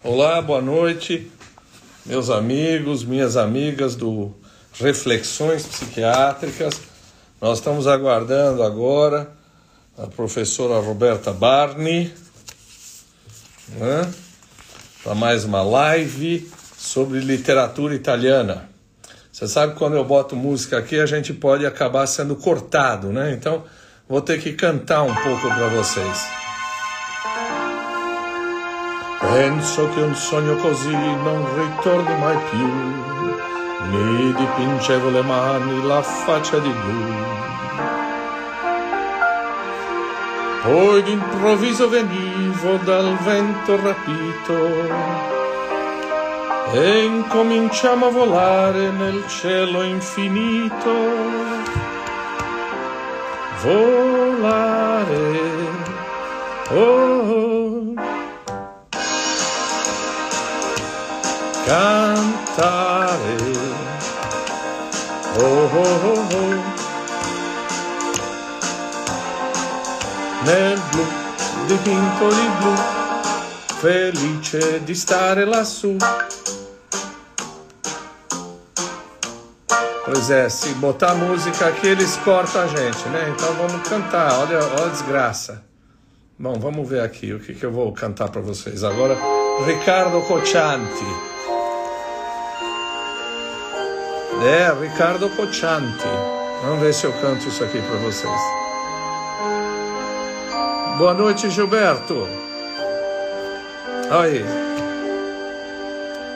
Olá, boa noite, meus amigos, minhas amigas do Reflexões Psiquiátricas. Nós estamos aguardando agora a professora Roberta Barni, né, para mais uma live sobre literatura italiana. Você sabe que quando eu boto música aqui, a gente pode acabar sendo cortado, né? Então, vou ter que cantar um pouco para vocês. Penso che un sogno così non ritorni mai più, mi dipingevo le mani, la faccia di blu. Poi d'improvviso venivo dal vento rapito e incominciamo a volare nel cielo infinito. Volare, oh. Cantare, oh oh oh oh, nel blu dipinto di blu, felice di stare lassù. Pois é, se botar música aqui eles cortam a gente, né? Então vamos cantar, olha a desgraça. Bom, vamos ver aqui o que eu vou cantar para vocês agora. Riccardo Coccianti. Riccardo Coccianti. Vamos ver se eu canto isso aqui para vocês. Boa noite, Gilberto. Aí.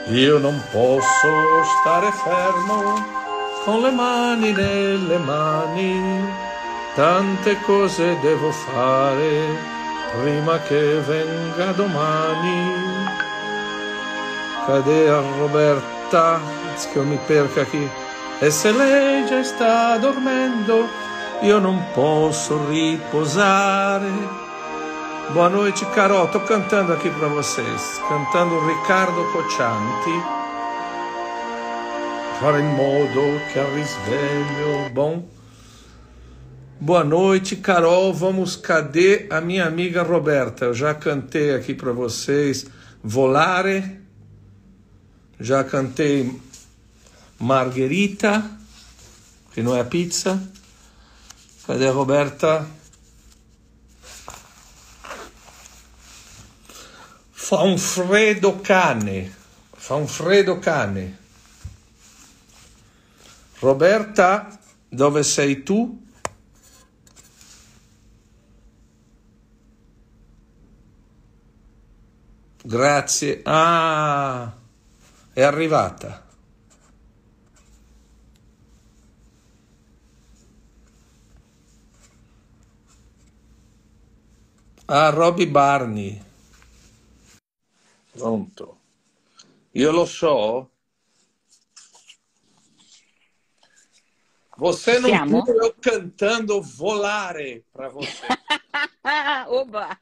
Io non posso stare fermo con le mani nelle mani, tante cose devo fare prima che venga domani. Cadê a Roberta? Diz que eu me perca aqui. E se lei já está dormendo, io non posso riposare. Boa noite, Carol. Tô cantando aqui para vocês. Cantando Riccardo Coccianti. Fare in modo che al risveglio. Bom. Boa noite, Carol. Vamos, cadê a minha amiga Roberta? Eu já cantei aqui para vocês Volare. Já cantei Margherita, que não é pizza. Cadê a Roberta? Fa un freddo cane. Fa un freddo cane. Roberta, dove sei tu? Grazie. Ah, è arrivata. Ah, Roby Barney. Pronto. Io lo so. Você não Siamo? viu eu cantando Volare para você. Oba!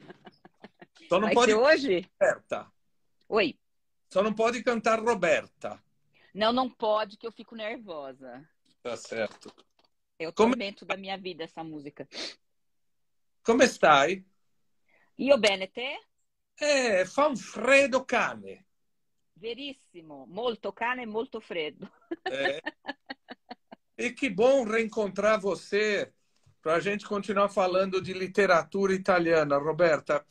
Só não Vai pode ser hoje? Roberta. Oi. Só não pode cantar Roberta. Não, não pode, que eu fico nervosa. Tá certo. É o Come, tormento da minha vida, essa música. come stai? Io bene, te? Fa un freddo cane. Verissimo. Molto cane e molto freddo. E que bom reencontrar você para a gente continuar falando de literatura italiana, Roberta.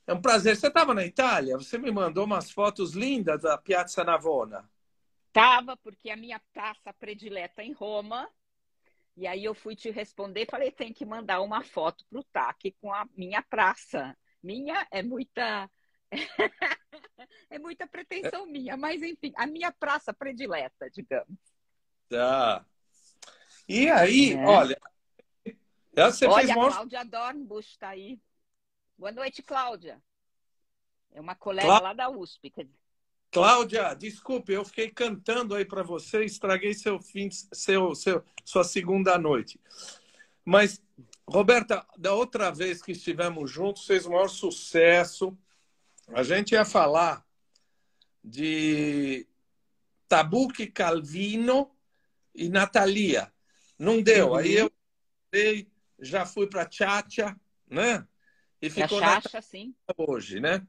É um prazer. Você estava na Itália? Você me mandou umas fotos lindas da Piazza Navona. Tava, porque a minha praça predileta em Roma. E aí eu fui te responder, falei, tem que mandar uma foto pro TAC com a minha praça. Minha é muita... é muita pretensão minha, mas enfim, a minha praça predileta, digamos. Tá. E aí, olha... Você olha, fez a Cláudia Dornbusch está aí. Boa noite, Cláudia. É uma colega lá da USP. Cláudia, desculpe, eu fiquei cantando aí para você, estraguei sua segunda noite. Mas, Roberta, da outra vez que estivemos juntos, fez o maior sucesso. A gente ia falar de Tabucchi, Calvino e Natalia. Não deu. Aí eu já fui para Chacha, né? E ficou Chacha, sim. hoje, né?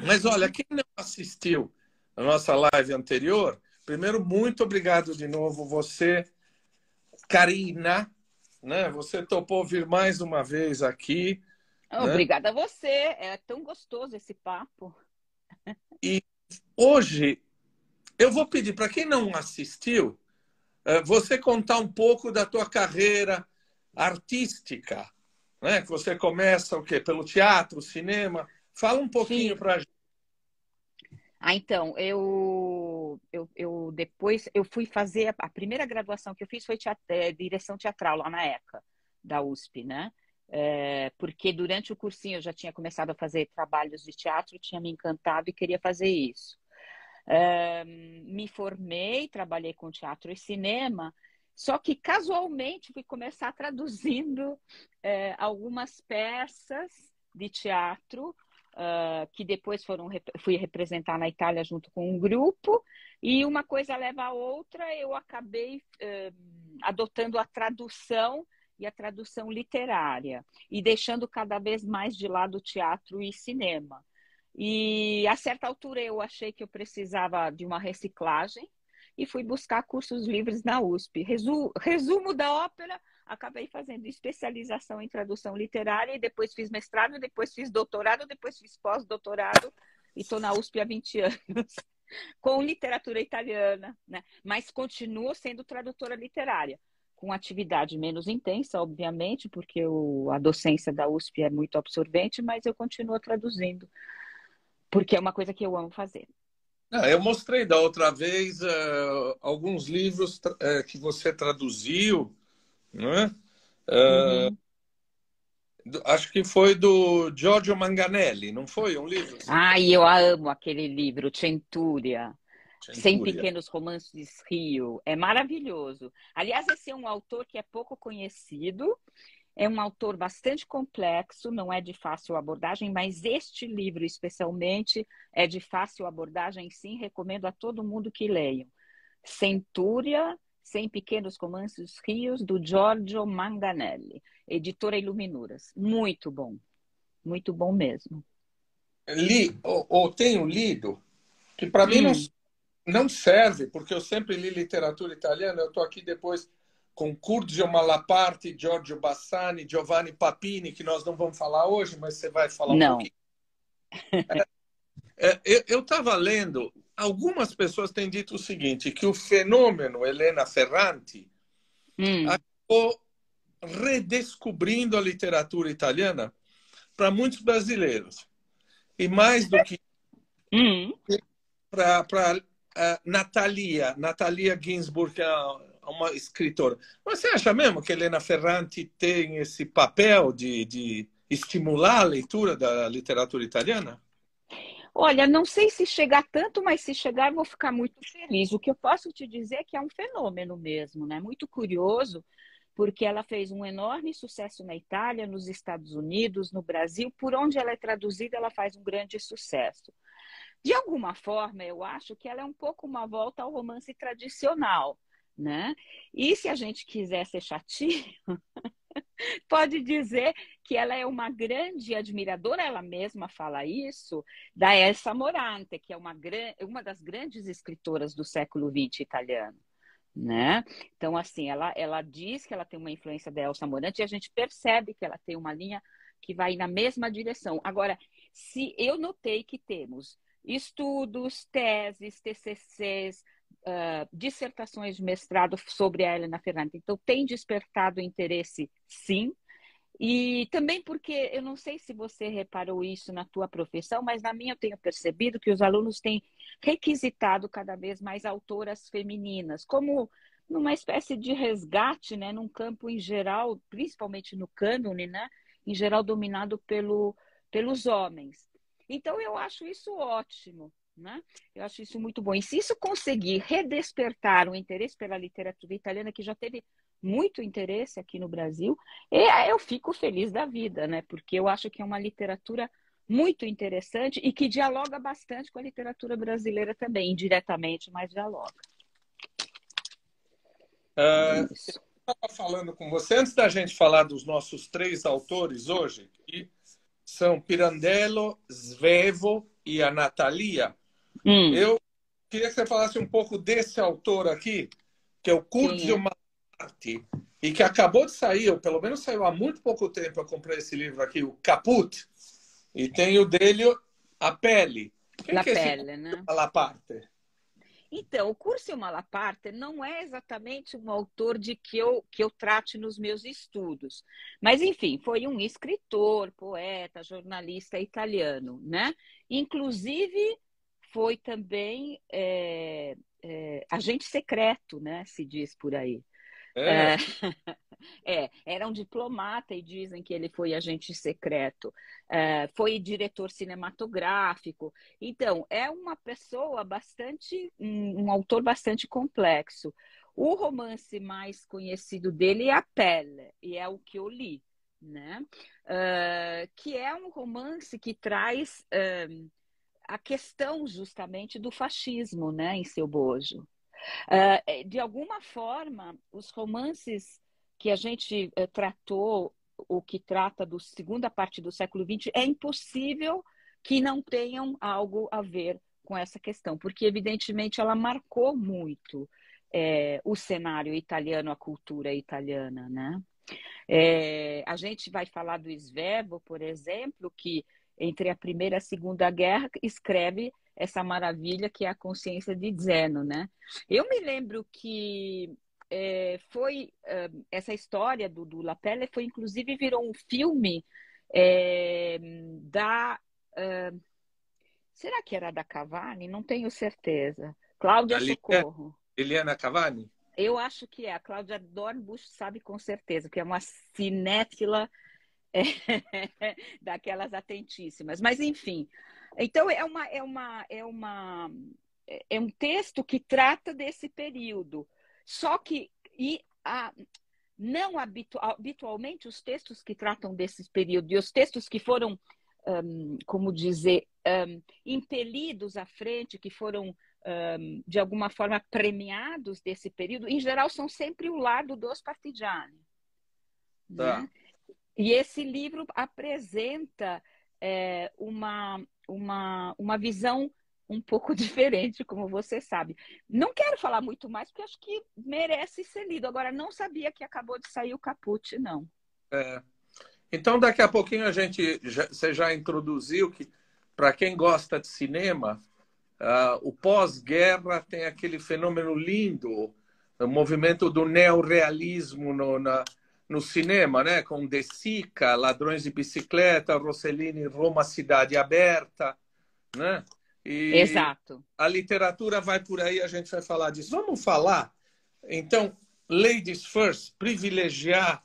Mas olha, quem não assistiu a nossa live anterior, primeiro, muito obrigado de novo você, Karina, né? Você topou vir mais uma vez aqui, né? Obrigada a você. É tão gostoso esse papo. E hoje eu vou pedir para quem não assistiu, você contar um pouco da tua carreira artística, né? Que você começa o quê? Pelo teatro, cinema. Fala um pouquinho Sim. para a gente. Então, eu depois eu fui fazer a primeira graduação que eu fiz foi direção teatral lá na ECA, da USP, né? Porque durante o cursinho eu já tinha começado a fazer trabalhos de teatro, tinha me encantado e queria fazer isso. Me formei, trabalhei com teatro e cinema, só que casualmente fui começar traduzindo algumas peças de teatro que depois fui representar na Itália junto com um grupo, e uma coisa leva a outra, eu acabei adotando a tradução e a tradução literária, e deixando cada vez mais de lado teatro e cinema. E a certa altura eu achei que eu precisava de uma reciclagem e fui buscar cursos livres na USP. Resumo da ópera, acabei fazendo especialização em tradução literária e depois fiz mestrado, depois fiz doutorado, depois fiz pós-doutorado e estou na USP há 20 anos com literatura italiana, né? Mas continuo sendo tradutora literária, com atividade menos intensa, obviamente, porque a docência da USP é muito absorvente, mas eu continuo traduzindo porque é uma coisa que eu amo fazer. Eu mostrei da outra vez alguns livros que você traduziu, né? Uhum. Acho que foi do Giorgio Manganelli, não foi? Um livro que você Ai, eu amo aquele livro, Centúria. Cem Centúria. Pequenos Romances Rio. É maravilhoso. Aliás, esse é um autor que é pouco conhecido, é um autor bastante complexo, não é de fácil abordagem, mas este livro, especialmente, é de fácil abordagem, sim, recomendo a todo mundo que leiam. Centúria, Cem Pequenos Romances Rios, do Giorgio Manganelli, editora Iluminuras. Muito bom mesmo. Li, ou tenho lido, que para mim Hum, não serve, porque eu sempre li literatura italiana. Eu estou aqui depois com Curcio Malaparte, Giorgio Bassani, Giovanni Papini, que nós não vamos falar hoje, mas você vai falar um não. pouquinho. Eu estava lendo, algumas pessoas têm dito o seguinte, que o fenômeno Elena Ferranti Hum, acabou redescobrindo a literatura italiana para muitos brasileiros. E mais do que hum. para Natalia Ginsburg, que é uma escritora. Você acha mesmo que Helena Ferranti tem esse papel de estimular a leitura da literatura italiana? Olha, não sei se chegar tanto, mas se chegar, eu vou ficar muito feliz. O que eu posso te dizer é que é um fenômeno mesmo, né? Muito curioso, porque ela fez um enorme sucesso na Itália, nos Estados Unidos, no Brasil. Por onde ela é traduzida, ela faz um grande sucesso. De alguma forma, eu acho que ela é um pouco uma volta ao romance tradicional, né? E se a gente quiser ser chatinho, pode dizer que ela é uma grande admiradora, ela mesma fala isso, da Elsa Morante, que é uma das grandes escritoras do século XX italiano. Né? Então, assim, ela diz que ela tem uma influência da Elsa Morante e a gente percebe que ela tem uma linha que vai na mesma direção. Agora, se eu notei que temos estudos, teses, TCCs, dissertações de mestrado sobre a Helena Ferrante, então tem despertado interesse, sim, e também porque, eu não sei se você reparou isso na tua profissão, mas na minha eu tenho percebido que os alunos têm requisitado cada vez mais autoras femininas, como numa espécie de resgate, né, num campo em geral, principalmente no cânone, né, em geral dominado pelos homens. Então eu acho isso ótimo, né? Eu acho isso muito bom. E se isso conseguir redespertar o interesse pela literatura italiana, que já teve muito interesse aqui no Brasil, e eu fico feliz da vida, né? Porque eu acho que é uma literatura muito interessante e que dialoga bastante com a literatura brasileira também, indiretamente, mas dialoga. É Eu isso. estava falando com você, antes da gente falar dos nossos três autores hoje, são Pirandello, Svevo e a Natalia. Hum, Eu queria que você falasse um pouco desse autor aqui, que é o quem Curzio é? Malaparte, e que acabou de sair, ou pelo menos saiu há muito pouco tempo. Eu comprei esse livro aqui, o Caput, e tem o dele, A Pele. Quem La que é esse Pelle, Curzio né? Malaparte? Então, o Curzio Malaparte não é exatamente um autor de que eu trate nos meus estudos, mas, enfim, foi um escritor, poeta, jornalista italiano, né? Inclusive, foi também agente secreto, né? Se diz por aí. É, É, era um diplomata e dizem que ele foi agente secreto. Foi diretor cinematográfico. Então, é uma pessoa um autor bastante complexo. O romance mais conhecido dele é A Pele, e é o que eu li, né? Que é um romance que traz a questão justamente do fascismo, né, em seu bojo. De alguma forma, os romances que a gente tratou, o que trata da segunda parte do século XX, é impossível que não tenham algo a ver com essa questão, porque, evidentemente, ela marcou muito o cenário italiano, a cultura italiana, né? A gente vai falar do Svevo, por exemplo, que entre a Primeira e a Segunda Guerra escreve essa maravilha que é a Consciência de Zeno, né? Eu me lembro que essa história do La Pelle foi, inclusive, virou um filme é, da... é, será que era da Cavani? Não tenho certeza. Cláudia a Liliana, Socorro. Liliana Cavani? Eu acho que é. A Cláudia Dornbusch sabe com certeza, que é uma cinéfila é, daquelas atentíssimas. Mas, enfim. Então, é um texto que trata desse período. Só que não habitualmente os textos que tratam desse período e os textos que foram, como dizer, impelidos à frente, que foram de alguma forma premiados desse período, em geral são sempre o lado dos partigiani, Tá. né? E esse livro apresenta uma visão um pouco diferente, como você sabe. Não quero falar muito mais, porque acho que merece ser lido. Agora, não sabia que acabou de sair o Caput, não. É. Então, daqui a pouquinho você já introduziu que, para quem gosta de cinema, o pós-guerra tem aquele fenômeno lindo, o movimento do neorrealismo no cinema, né? Com De Sica, Ladrões de Bicicleta, Rossellini, Roma Cidade Aberta, né? E Exato. a literatura vai por aí, a gente vai falar disso. Vamos falar, então, ladies first, privilegiar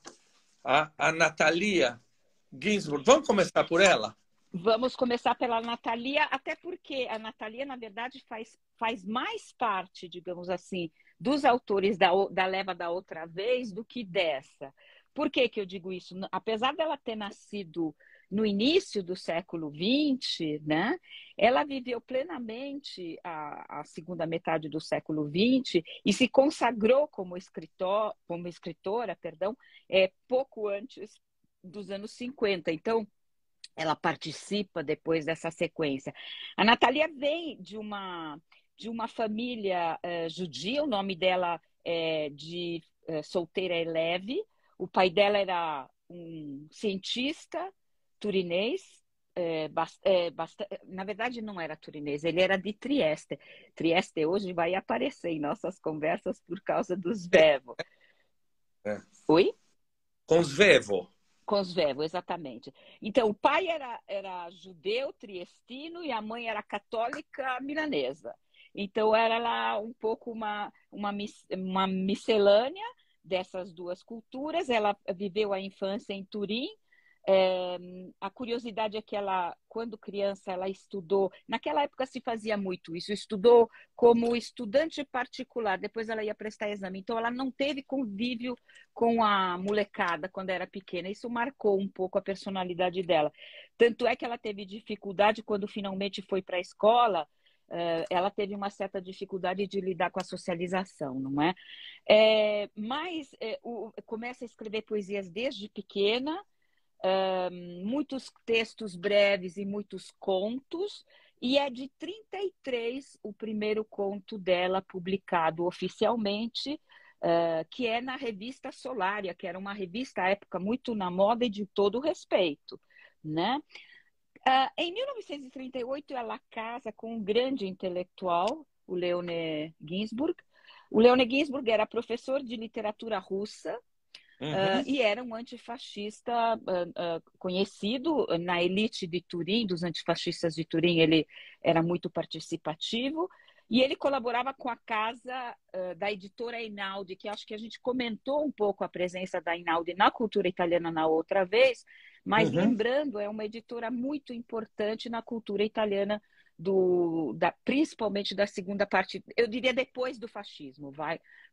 a Natalia Ginsburg. Vamos começar por ela? Vamos começar pela Natalia, até porque a Natalia, na verdade, faz mais parte, digamos assim, dos autores da leva da outra vez do que dessa. Por que que eu digo isso? Apesar dela ter nascido no início do século XX, né, ela viveu plenamente a segunda metade do século XX e se consagrou como escritora, perdão, pouco antes dos anos 50. Então, ela participa depois dessa sequência. A Natalia vem de uma família judia, o nome dela é de solteira é Leve. O pai dela era um cientista turinês. Na verdade, não era turinês, ele era de Trieste. Trieste hoje vai aparecer em nossas conversas por causa dos Vevo. É. Oi? Com os Vevo. Cosvevo, exatamente. Então, o pai era judeu triestino e a mãe era católica milanesa. Então, era lá um pouco uma miscelânea dessas duas culturas. Ela viveu a infância em Turim. A curiosidade é que ela, quando criança, ela estudou. Naquela época se fazia muito isso, estudou como estudante particular, depois ela ia prestar exame. Então, ela não teve convívio com a molecada quando era pequena. Isso marcou um pouco a personalidade dela. Tanto é que ela teve dificuldade quando finalmente foi para a escola. Ela teve uma certa dificuldade de lidar com a socialização, não é? Mas começa a escrever poesias desde pequena. muitos textos breves e muitos contos, e é de 33 o primeiro conto dela publicado oficialmente, que é na revista Solária, que era uma revista à época muito na moda e de todo respeito, né? Em 1938, ela casa com um grande intelectual, o Leone Ginsburg. O Leone Ginsburg era professor de literatura russa, e era um antifascista conhecido na elite de Turim, dos antifascistas de Turim. Ele era muito participativo e ele colaborava com a casa da editora Einaudi, que acho que a gente comentou um pouco a presença da Einaudi na cultura italiana na outra vez, mas lembrando, é uma editora muito importante na cultura italiana, principalmente da segunda parte, eu diria depois do fascismo,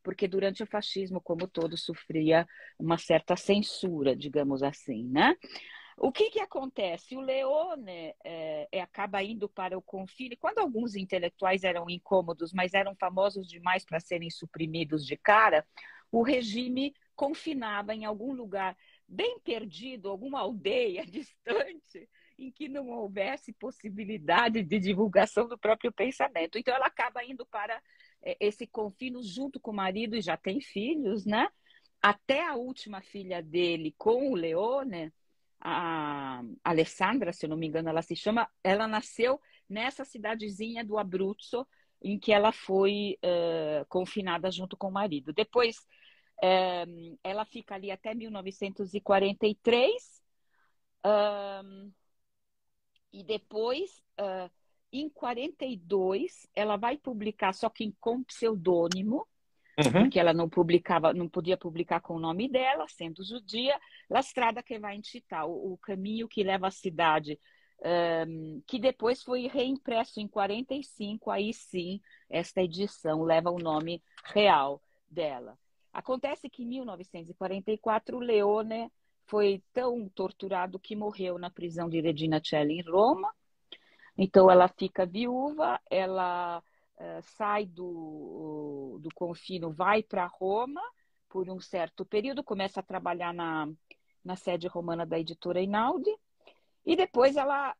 porque durante o fascismo, como todo, sofria uma certa censura, digamos assim, né? O que acontece? O Leone acaba indo para o confine. Quando alguns intelectuais eram incômodos, mas eram famosos demais para serem suprimidos de cara, o regime confinava em algum lugar bem perdido, alguma aldeia distante, em que não houvesse possibilidade de divulgação do próprio pensamento. Então, ela acaba indo para esse confino junto com o marido, e já tem filhos, né? Até a última filha dele com o Leone, a Alessandra, se eu não me engano, ela se chama, ela nasceu nessa cidadezinha do Abruzzo, em que ela foi confinada junto com o marido. Depois, ela fica ali até 1943, e depois, em 42, ela vai publicar, só que com pseudônimo, porque ela não podia publicar com o nome dela, sendo judia, La Strada che va in città, o caminho que leva à cidade, que depois foi reimpresso em 45, aí sim, esta edição leva o nome real dela. Acontece que em 1944, o Leone foi tão torturado que morreu na prisão de Regina Coeli, em Roma. Então, ela fica viúva, ela sai do confino, vai para Roma por um certo período, começa a trabalhar na sede romana da editora Einaudi, e depois ela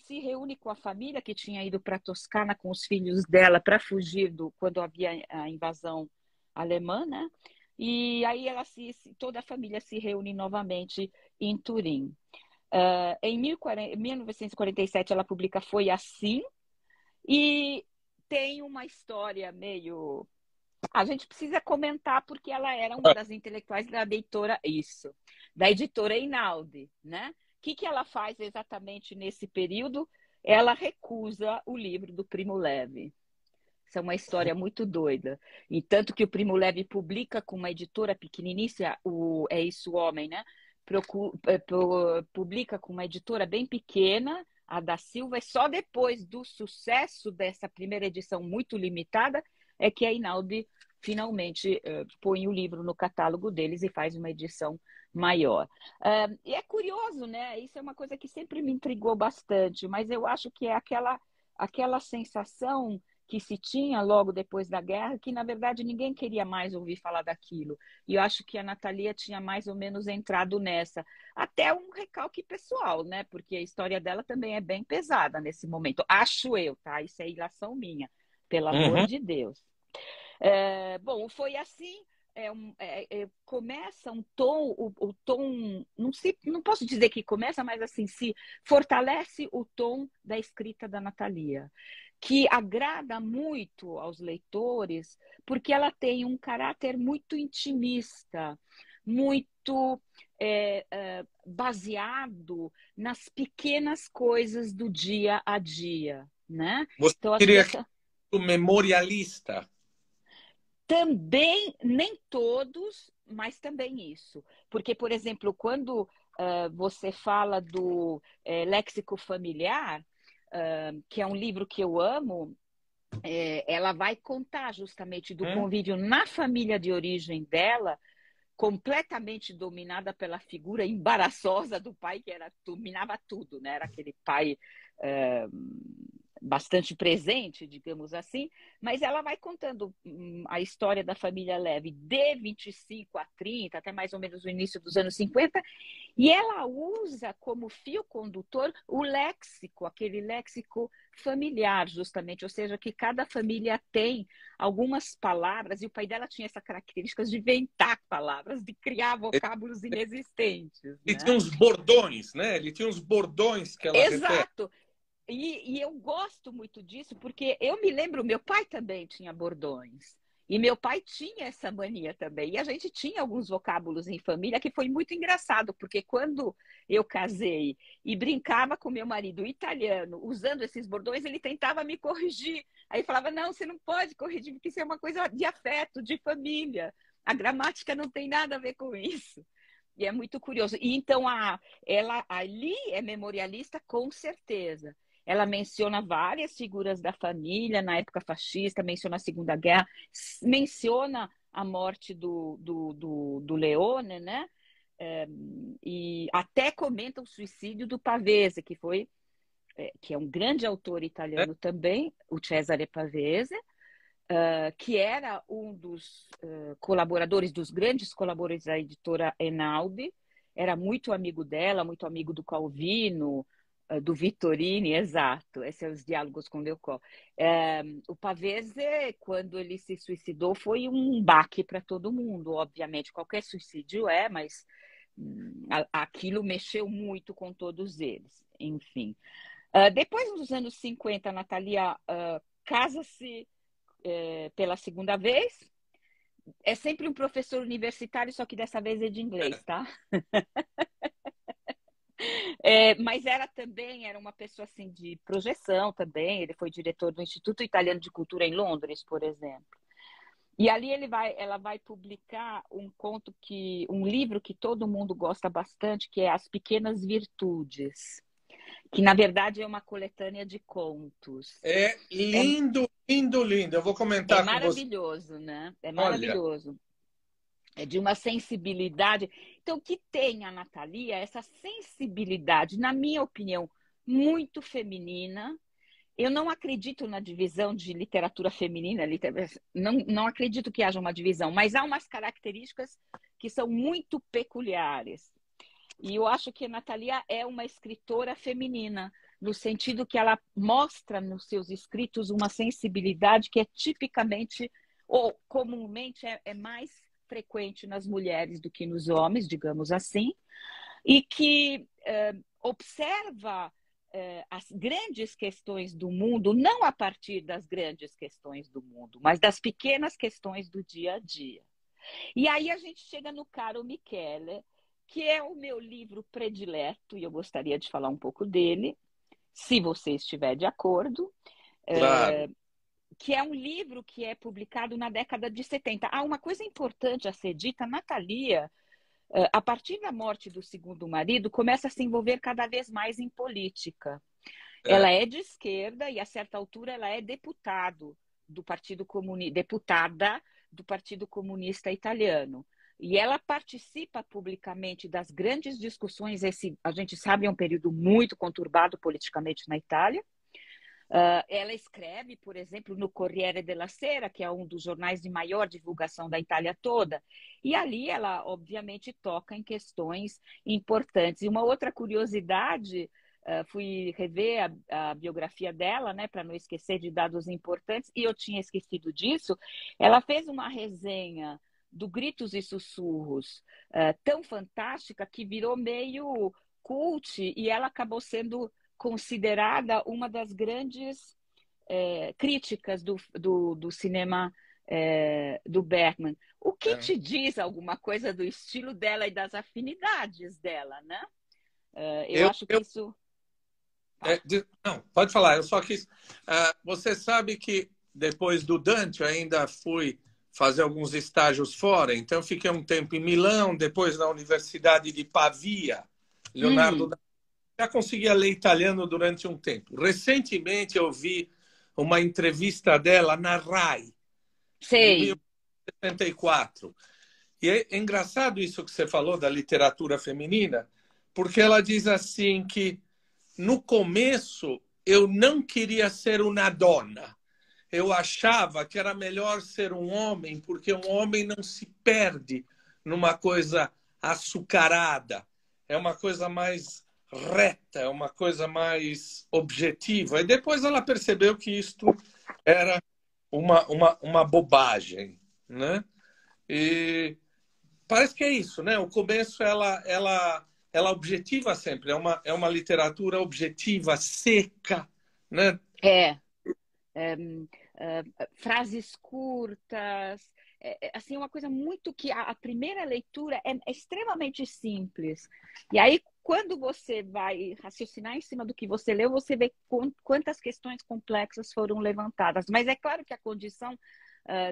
se reúne com a família que tinha ido para Toscana com os filhos dela para fugir quando havia a invasão alemã, né? E aí toda a família se reúne novamente em Turim. Em 1947, ela publica Foi Assim, e tem uma história meio... A gente precisa comentar porque ela era uma das intelectuais da editora Einaudi, né? O que ela faz exatamente nesse período? Ela recusa o livro do Primo Levi. Isso é uma história muito doida. E tanto que o Primo Levi publica com uma editora pequeniníssima, É Isso, Homem, né? Publica com uma editora bem pequena, a da Silva, e só depois do sucesso dessa primeira edição muito limitada é que a Einaudi finalmente põe o livro no catálogo deles e faz uma edição maior. E é curioso, né? Isso é uma coisa que sempre me intrigou bastante, mas eu acho que é aquela sensação que se tinha logo depois da guerra, que na verdade ninguém queria mais ouvir falar daquilo. E eu acho que a Natalia tinha mais ou menos entrado nessa. Até um recalque pessoal, né? Porque a história dela também é bem pesada nesse momento. Acho eu, tá? Isso é ilação minha, pelo amor de Deus. Bom, Foi Assim. Começa um tom, o tom, não posso dizer que começa, mas assim, se fortalece o tom da escrita da Natalia, que agrada muito aos leitores, porque ela tem um caráter muito intimista, muito baseado nas pequenas coisas do dia a dia, né? Você Então, acho diria que que memorialista? também, nem todos, mas também isso. Porque, por exemplo, quando você fala do léxico familiar, que é um livro que eu amo, ela vai contar justamente do convívio na família de origem dela, completamente dominada pela figura embaraçosa do pai, que dominava tudo, né? Era aquele pai bastante presente, digamos assim, mas ela vai contando a história da família Levy de 25 a 30, até mais ou menos o início dos anos 50, e ela usa como fio condutor o léxico, aquele léxico familiar, justamente, ou seja, que cada família tem algumas palavras, e o pai dela tinha essa característica de inventar palavras, de criar vocábulos inexistentes, Ele tinha né? uns bordões, né? Ele tinha uns bordões que ela repete. Exato. E eu gosto muito disso, porque eu me lembro, meu pai também tinha bordões. E meu pai tinha essa mania também. E a gente tinha alguns vocábulos em família que foi muito engraçado, porque quando eu casei e brincava com meu marido italiano, usando esses bordões, ele tentava me corrigir. Aí falava: não, você não pode corrigir, porque isso é uma coisa de afeto, de família. A gramática não tem nada a ver com isso. E é muito curioso. E então ela ali é memorialista, com certeza. Ela menciona várias figuras da família na época fascista, menciona a Segunda Guerra, menciona a morte do Leone, né? E até comenta o suicídio do Pavese, que é um grande autor italiano também, o Cesare Pavese, que era um dos colaboradores, dos grandes colaboradores da editora Einaudi, era muito amigo dela, muito amigo do Calvino, do Vittorini, exato, esses são os diálogos com Leucó. O Pavese, quando ele se suicidou, foi um baque para todo mundo, obviamente, qualquer suicídio mas aquilo mexeu muito com todos eles, enfim. Depois dos anos 50, a Natalia casa-se pela segunda vez. É sempre um professor universitário, só que dessa vez é de inglês, tá? Mas era uma pessoa assim de projeção também. Ele foi diretor do Instituto Italiano de Cultura em Londres, por exemplo. E ali ela vai publicar um livro que todo mundo gosta bastante, que é As Pequenas Virtudes, que na verdade é uma coletânea de contos. É lindo, lindo, lindo. Eu vou comentar com você. Maravilhoso, né? É Olha, maravilhoso. É de uma sensibilidade. Então, o que tem a Natalia é essa sensibilidade, na minha opinião, muito feminina. Eu não acredito na divisão de literatura feminina, não acredito que haja uma divisão, mas há umas características que são muito peculiares. E eu acho que a Natalia é uma escritora feminina, no sentido que ela mostra nos seus escritos uma sensibilidade que é tipicamente, ou comumente, é mais frequente nas mulheres do que nos homens, digamos assim, e que observa as grandes questões do mundo, não a partir das grandes questões do mundo, mas das pequenas questões do dia a dia. E aí a gente chega no Caro Michele, que é o meu livro predileto, e eu gostaria de falar um pouco dele, se você estiver de acordo. claro. Que é um livro que é publicado na década de 70. Uma coisa importante a ser dita: Natalia, a partir da morte do segundo marido, começa a se envolver cada vez mais em política. Ela é de esquerda e, a certa altura, ela é deputada do Partido Comunista Italiano. E ela participa publicamente das grandes discussões. A gente sabe, é um período muito conturbado politicamente na Itália. Ela escreve, por exemplo, no Corriere della Sera, que é um dos jornais de maior divulgação da Itália toda, e ali ela, obviamente, toca em questões importantes. E uma outra curiosidade, fui rever a biografia dela, né, para não esquecer de dados importantes, e eu tinha esquecido disso. Ela fez uma resenha do Gritos e Sussurros tão fantástica que virou meio cult, e ela acabou sendo considerada uma das grandes críticas do cinema do Bergman. O que te diz alguma coisa do estilo dela e das afinidades dela, né? Eu acho que isso... Não, pode falar, eu só quis... você sabe que depois do Dante eu ainda fui fazer alguns estágios fora, então eu fiquei um tempo em Milão, depois na Universidade de Pavia, Leonardo já conseguia ler italiano durante um tempo. Recentemente eu vi uma entrevista dela na RAI, em Sei. 1974. E é engraçado isso que você falou da literatura feminina, porque ela diz assim que no começo eu não queria ser uma dona. Eu achava que era melhor ser um homem, porque um homem não se perde numa coisa açucarada. É uma coisa mais reta, é uma coisa mais objetiva. E depois ela percebeu que isto era uma bobagem, né? E parece que é isso, né? O começo ela objetiva sempre. É uma literatura objetiva, seca, né? É, frases curtas, assim, uma coisa muito que a primeira leitura é extremamente simples. E aí, quando você vai raciocinar em cima do que você leu, você vê quantas questões complexas foram levantadas. Mas é claro que a condição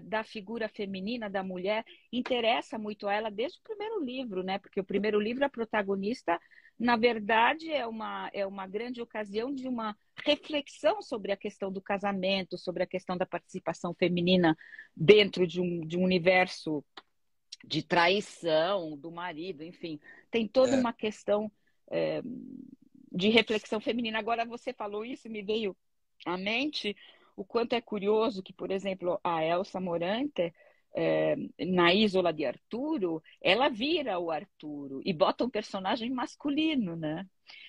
da figura feminina, da mulher, interessa muito a ela desde o primeiro livro, né? Porque o primeiro livro, a protagonista, na verdade, é uma grande ocasião de uma reflexão sobre a questão do casamento, sobre a questão da participação feminina dentro de um universo de traição do marido, enfim, tem toda uma questão de reflexão feminina. Agora, você falou isso, me veio à mente o quanto é curioso que, por exemplo, a Elsa Morante, na Isola de Arturo, ela vira o Arturo e bota um personagem masculino, né?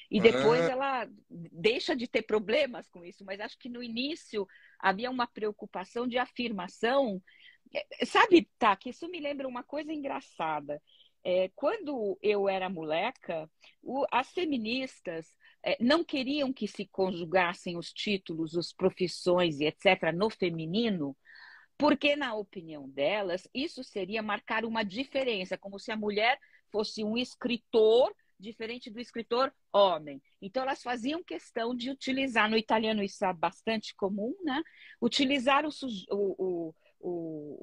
E depois Ah, ela deixa de ter problemas com isso, mas acho que no início havia uma preocupação de afirmação. Sabe, tá, que isso me lembra uma coisa engraçada. Quando eu era moleca, as feministas não queriam que se conjugassem os títulos, as profissões e etc. no feminino, porque, na opinião delas, isso seria marcar uma diferença, como se a mulher fosse um escritor diferente do escritor homem. Então, elas faziam questão de utilizar, no italiano isso é bastante comum, né? Utilizar o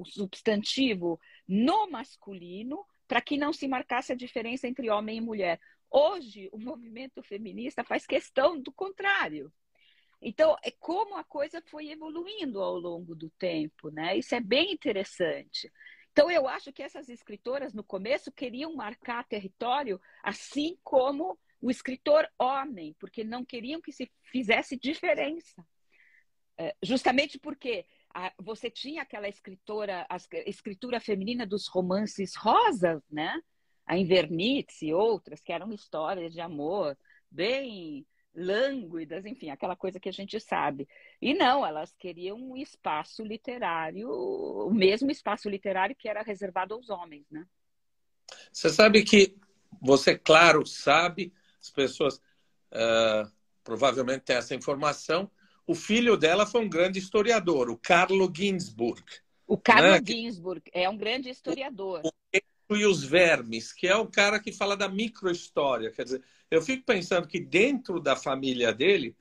substantivo no masculino para que não se marcasse a diferença entre homem e mulher. Hoje, o movimento feminista faz questão do contrário. Então, é como a coisa foi evoluindo ao longo do tempo, né? Isso é bem interessante. Então, eu acho que essas escritoras, no começo, queriam marcar território, assim como o escritor homem, porque não queriam que se fizesse diferença. Justamente porque você tinha aquela escritora, a escritura feminina dos romances rosas, né? A Invernizzi e outras, que eram histórias de amor bem lânguidas, enfim, aquela coisa que a gente sabe. E não, elas queriam um espaço literário, o mesmo espaço literário que era reservado aos homens, né? você sabe que você, claro, sabe, as pessoas provavelmente têm essa informação. O filho dela foi um grande historiador, o Carlo Ginzburg, O né? Carlo Ginzburg é um grande historiador. O Eixo e os Vermes, que é o cara que fala da microhistória. Quer dizer, eu fico pensando que dentro da família dele,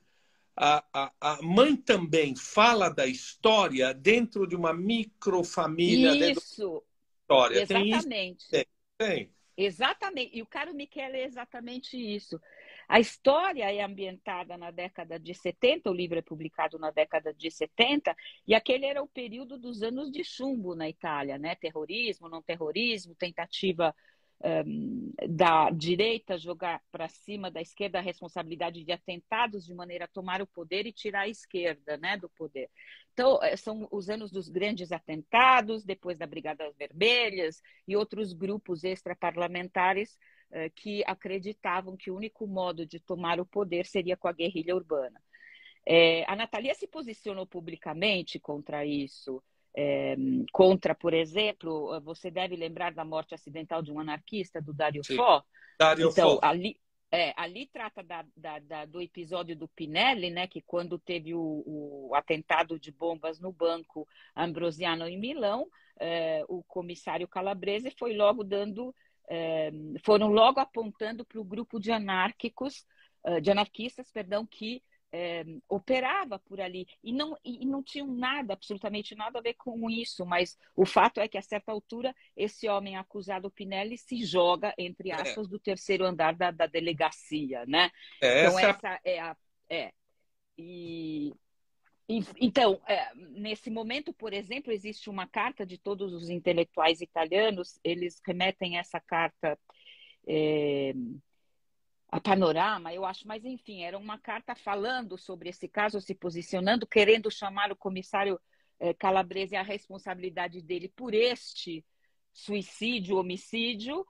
a mãe também fala da história dentro de uma microfamília dentro da Isso, história. Tem isso? exatamente. Tem. Tem. Exatamente, e o Caro Michele é exatamente isso. A história é ambientada na década de 70, o livro é publicado na década de 70, e aquele era o período dos anos de chumbo na Itália, né? Terrorismo, não terrorismo, tentativa da direita jogar para cima da esquerda a responsabilidade de atentados de maneira a tomar o poder e tirar a esquerda, né, do poder. Então, são os anos dos grandes atentados, depois da Brigadas Vermelhas e outros grupos extraparlamentares que acreditavam que o único modo de tomar o poder seria com a guerrilha urbana. A Natalia se posicionou publicamente contra isso, contra, por exemplo, você deve lembrar da morte acidental de um anarquista, do Dario Sim. Fo. Dario Então, Fo. ali trata do episódio do Pinelli, né, que quando teve o atentado de bombas no Banco Ambrosiano em Milão, o comissário Calabrese foi logo foram logo apontando para o grupo de anarquistas, perdão, que operava por ali e não tinham nada, absolutamente nada a ver com isso, mas o fato é que a certa altura esse homem acusado, Pinelli, se joga, entre É, aspas, do terceiro andar da delegacia, né? Então essa essa e então, nesse momento, por exemplo, existe uma carta de todos os intelectuais italianos, eles remetem essa carta a Panorama, eu acho, mas enfim, era uma carta falando sobre esse caso, se posicionando, querendo chamar o comissário Calabrese à responsabilidade dele por este suicídio, homicídio.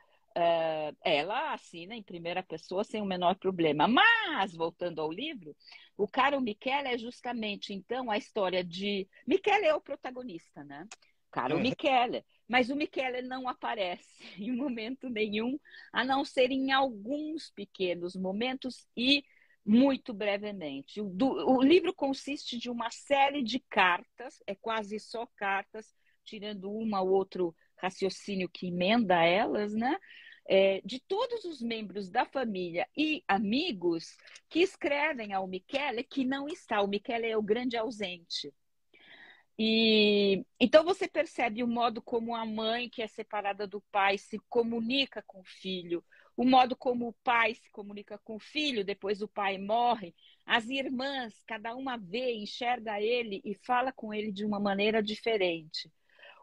Ela assina em primeira pessoa sem o menor problema. Mas, voltando ao livro, o Caro Michele é justamente, então, a história de... Michele é o protagonista, né? Caro Michele. Mas o Michele não aparece em momento nenhum, a não ser em alguns pequenos momentos e muito brevemente. O livro consiste de uma série de cartas, é quase só cartas, tirando uma ou outro raciocínio que emenda elas, né? De todos os membros da família e amigos que escrevem ao Michele que não está. O Michele é o grande ausente. E então você percebe o modo como a mãe, que é separada do pai, se comunica com o filho, o modo como o pai se comunica com o filho, depois o pai morre. As irmãs, cada uma vê, enxerga ele e fala com ele de uma maneira diferente.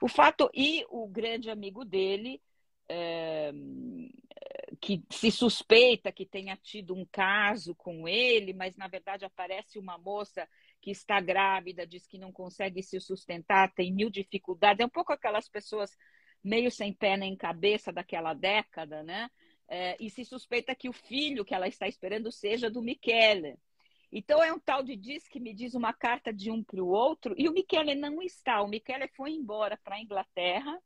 O fato, e o grande amigo dele, que se suspeita que tenha tido um caso com ele, mas na verdade aparece uma moça que está grávida, diz que não consegue se sustentar, tem mil dificuldades. É um pouco aquelas pessoas meio sem pé nem cabeça daquela década, né? E se suspeita que o filho que ela está esperando seja do Michele. Então é um tal de diz que me diz uma carta de um para o outro, e o Michele não está. O Michele foi embora para a Inglaterra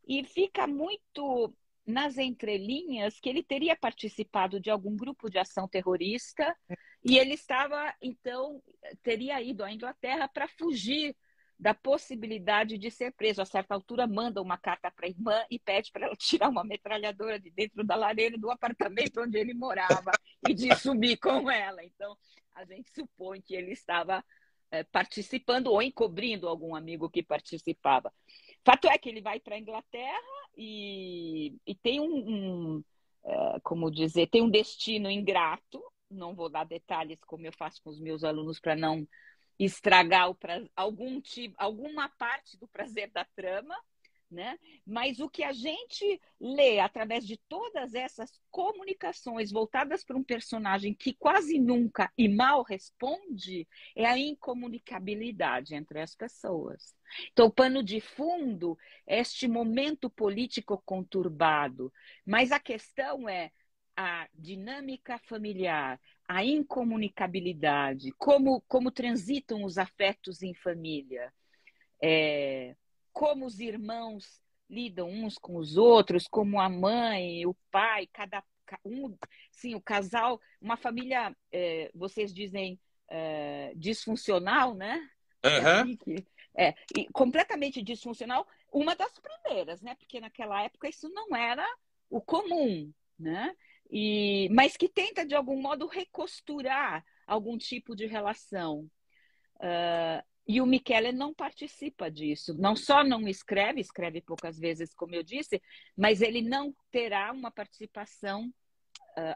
e fica muito nas entrelinhas que ele teria participado de algum grupo de ação terrorista e ele estava, então, teria ido à Inglaterra para fugir da possibilidade de ser preso. A certa altura, manda uma carta para a irmã e pede para ela tirar uma metralhadora de dentro da lareira do apartamento onde ele morava e de sumir com ela. Então, a gente supõe que ele estava participando ou encobrindo algum amigo que participava. Fato é que ele vai para a Inglaterra e tem como dizer, tem um destino ingrato. Não vou dar detalhes como eu faço com os meus alunos para não estragar alguma parte do prazer da trama, né? Mas o que a gente lê através de todas essas comunicações voltadas para um personagem que quase nunca e mal responde é a incomunicabilidade entre as pessoas. Então, o pano de fundo é este momento político conturbado, mas a questão é a dinâmica familiar, a incomunicabilidade, como transitam os afetos em família, como os irmãos lidam uns com os outros, como a mãe, o pai, cada um, sim, o casal, uma família, vocês dizem disfuncional, né? É assim que completamente disfuncional, uma das primeiras, né? Porque naquela época isso não era o comum, né? Mas que tenta, de algum modo, recosturar algum tipo de relação. E o Michele não participa disso. Não só não escreve poucas vezes, como eu disse, mas ele não terá uma participação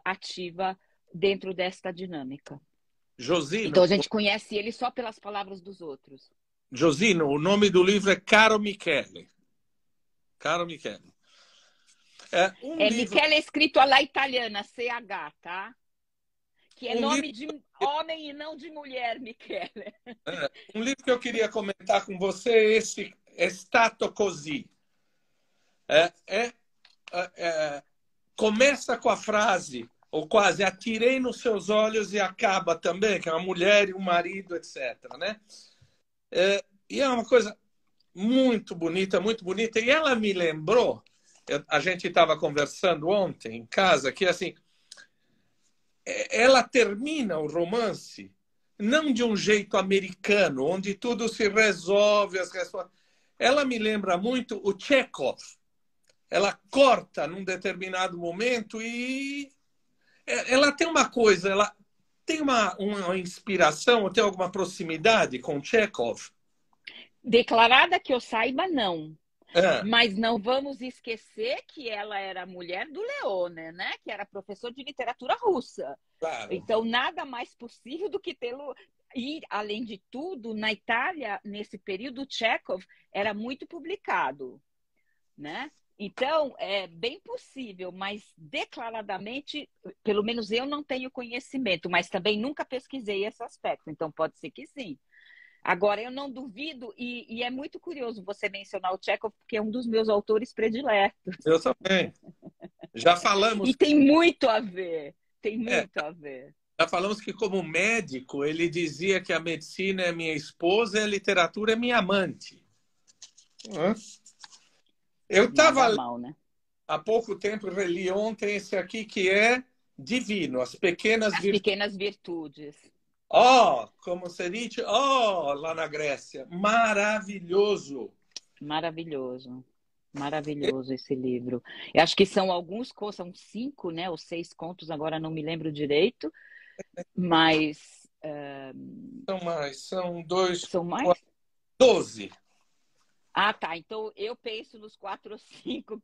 ativa dentro desta dinâmica. Josino, Então a gente conhece ele só pelas palavras dos outros. Josino, o nome do livro é Caro Michele. Caro Michele. Michele é escrito alla italiana, CH, tá? Que é nome de homem e não de mulher, Michele. Um livro que eu queria comentar com você é esse, É Stato Così. Começa com a frase, ou quase, atirei nos seus olhos, e acaba também, que é uma mulher e um marido, etc. Né? E é uma coisa muito bonita, muito bonita. E ela me lembrou, a gente estava conversando ontem em casa, que assim, ela termina o romance não de um jeito americano, onde tudo se resolve, as respostas. Ela me lembra muito o Chekhov. Ela corta num determinado momento e ela tem uma coisa, ela tem uma inspiração, ou tem alguma proximidade com Chekhov? Declarada que eu saiba, não. Mas não vamos esquecer que ela era mulher do Leone, né? Que era professor de literatura russa. Claro. Então, nada mais possível do que tê-lo... E, além de tudo, na Itália, nesse período, Chekhov era muito publicado, né? Então, é bem possível, mas declaradamente, pelo menos eu não tenho conhecimento, mas também nunca pesquisei esse aspecto, então pode ser que sim. Agora, eu não duvido, e é muito curioso você mencionar o Chekhov, porque é um dos meus autores prediletos. Eu também. Já E falamos, tem muito a ver, tem é, muito a ver. já falamos que como médico ele dizia que a medicina é minha esposa e a literatura é minha amante. Hã? Eu Nada estava mal, né? há pouco tempo, reli ontem esse aqui que é divino, As Pequenas As Virtudes. pequenas virtudes. Oh, como se diz, oh, lá na Grécia. Maravilhoso. Maravilhoso. Maravilhoso esse livro. Eu acho que são alguns, são 5, né, ou 6 contos, agora não me lembro direito, mas São mais, são dois, são mais? quatro, 12. Ah, tá. Então eu penso nos 4 ou 5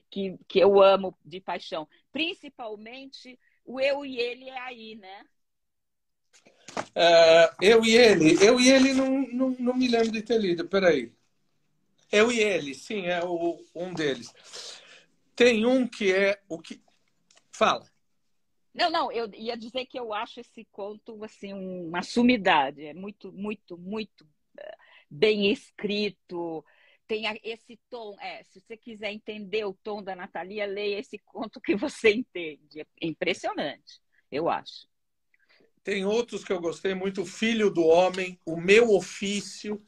que eu amo de paixão. Principalmente o Eu e Ele é aí, né? Eu e ele não me lembro de ter lido, peraí. Eu e ele, sim, é um deles. Tem um que é o que. Fala. Não, não, eu ia dizer que eu acho esse conto assim uma sumidade. É muito, muito, muito bem escrito. Tem esse tom. Se você quiser entender o tom da Natalia, leia esse conto que você entende. É impressionante, eu acho. Tem outros que eu gostei muito: Filho do Homem, O Meu Ofício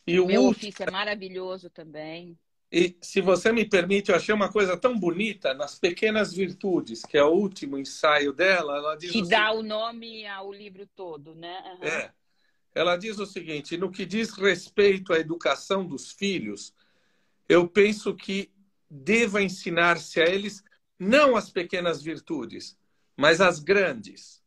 e O o meu último. ofício é maravilhoso também. E, se você me permite, eu achei uma coisa tão bonita nas Pequenas Virtudes, que é o último ensaio dela. Ela diz Que o dá seguinte: o nome ao livro todo, né? Uhum. é, ela diz o seguinte: no que diz respeito à educação dos filhos, eu penso que deva ensinar-se a eles não as pequenas virtudes, mas as grandes.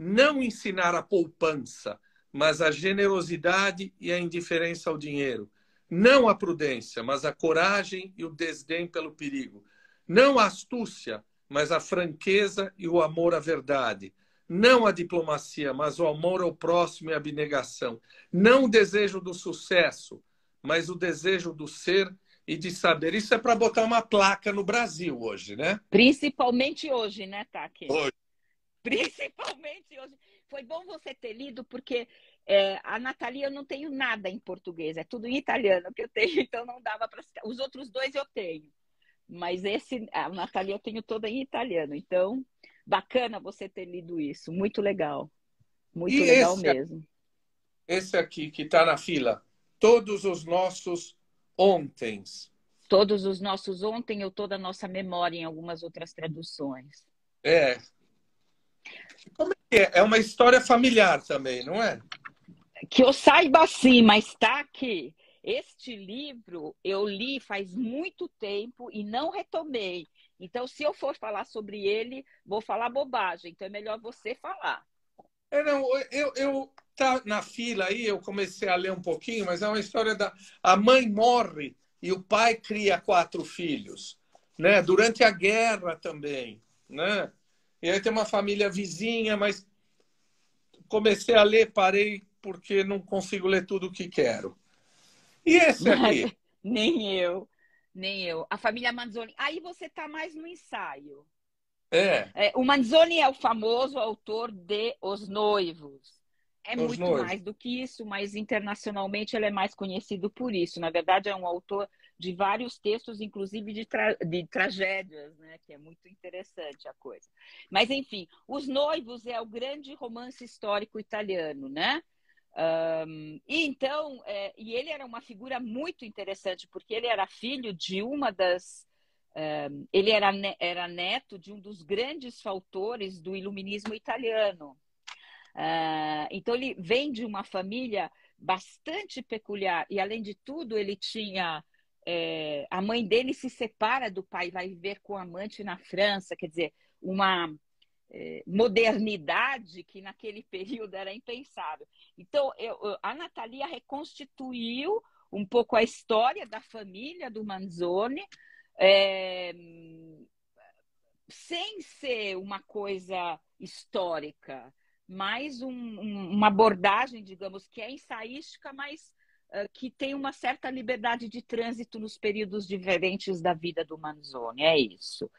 Não ensinar a poupança, mas a generosidade e a indiferença ao dinheiro. Não a prudência, mas a coragem e o desdém pelo perigo. Não a astúcia, mas a franqueza e o amor à verdade. Não a diplomacia, mas o amor ao próximo e a abnegação. Não o desejo do sucesso, mas o desejo do ser e de saber. Isso é para botar uma placa no Brasil hoje, né? Principalmente hoje, né, Taki? Hoje. Principalmente hoje. Foi bom você ter lido, porque a Natalia eu não tenho nada em português, é tudo em italiano que eu tenho, então não dava para. Os outros dois eu tenho, mas a Natalia eu tenho toda em italiano, então bacana você ter lido isso, E muito legal esse mesmo. Esse aqui que está na fila. Todos os nossos ontens. Todos os nossos ontem ou toda a nossa memória em algumas outras traduções. É. Como é que é? É uma história familiar também, não é? Que eu saiba sim, mas está aqui. Este livro eu li faz muito tempo e não retomei. Então, se eu for falar sobre ele, vou falar bobagem. Então, é melhor você falar. Não, eu tá na fila aí, eu comecei a ler um pouquinho, mas é uma história da a mãe morre e o pai cria 4 filhos, né? Durante a guerra também, né? E aí tem uma família vizinha, mas comecei a ler, parei porque não consigo ler tudo o que quero. E esse aqui? Nem eu, nem eu. A família Manzoni. Aí você está mais no ensaio. É, O Manzoni é o famoso autor de Os Noivos. É Os muito Noivos. mais do que isso, mas internacionalmente ele é mais conhecido por isso. Na verdade, é um autor de vários textos, inclusive de tragédias, né? Que é muito interessante a coisa. Mas, enfim, Os Noivos é o grande romance histórico italiano, né? E então, e ele era uma figura muito interessante, porque ele era filho de uma das ele era neto de um dos grandes fautores do iluminismo italiano. Então, ele vem de uma família bastante peculiar, e além de tudo, ele tinha. A mãe dele se separa do pai, vai viver com o amante na França, quer dizer, uma modernidade que naquele período era impensável. Então, a Natalia reconstituiu um pouco a história da família do Manzoni, é, sem ser uma coisa histórica, mas uma abordagem, digamos, que é ensaística, mas que tem uma certa liberdade de trânsito nos períodos diferentes da vida do Manzoni, é isso.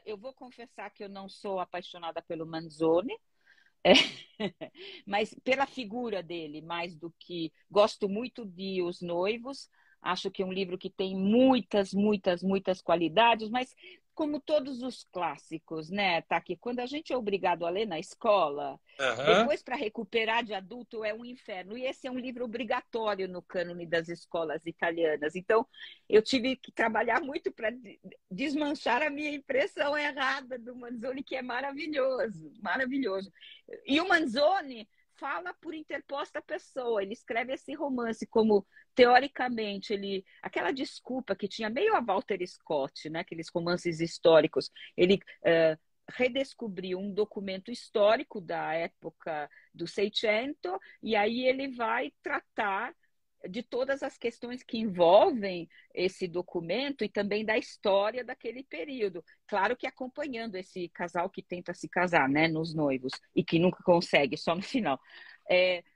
Eu vou confessar que eu não sou apaixonada pelo Manzoni, mas pela figura dele, mais do que... Gosto muito de Os Noivos, acho que é um livro que tem muitas, muitas, muitas qualidades, mas como todos os clássicos, né, Taki? Quando a gente é obrigado a ler na escola, depois para recuperar de adulto é um inferno. E esse é um livro obrigatório no cânone das escolas italianas. Então, eu tive que trabalhar muito para desmanchar a minha impressão errada do Manzoni, que é maravilhoso, maravilhoso. E o Manzoni fala por interposta pessoa. Ele escreve esse romance como, teoricamente, aquela desculpa que tinha meio a Walter Scott, né? Aqueles romances históricos. Ele redescobriu um documento histórico da época do Seicento, e aí ele vai tratar de todas as questões que envolvem esse documento e também da história daquele período. Claro que acompanhando esse casal que tenta se casar, né, nos noivos, e que nunca consegue, só no final.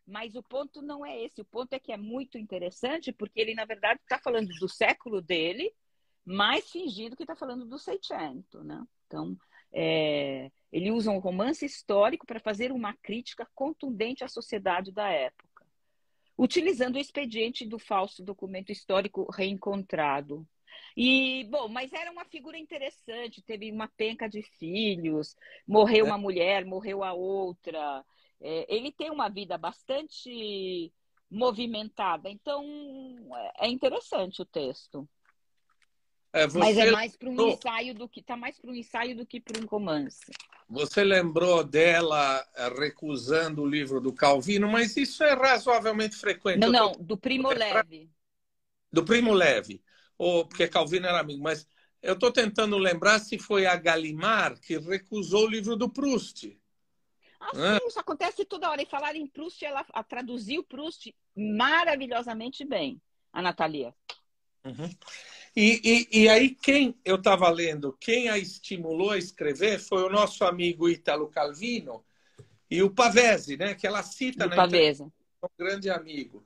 Mas o ponto não é esse. O ponto é que é muito interessante, porque ele, na verdade, está falando do século dele, mas fingindo que está falando do Seicento, né? Então, ele usa um romance histórico para fazer uma crítica contundente à sociedade da época, utilizando o expediente do falso documento histórico reencontrado. E, bom, mas era uma figura interessante, teve uma penca de filhos, morreu uma mulher, morreu a outra. Ele tem uma vida bastante movimentada, então é interessante o texto. Mas é mais para um ensaio do que está mais para um ensaio do que para um romance. Você lembrou dela recusando o livro do Calvino, mas isso é razoavelmente frequente. Não, do Primo Levi. Do Primo Levi, porque Calvino era amigo, mas eu estou tentando lembrar se foi a Gallimard que recusou o livro do Proust. Sim, isso acontece toda hora. E falar em Proust, ela traduziu Proust maravilhosamente bem, a Natalia. Uhum. E aí, quem eu estava lendo, quem a estimulou a escrever foi o nosso amigo Italo Calvino e o Pavese, né? Que ela cita na entrevista, um grande amigo.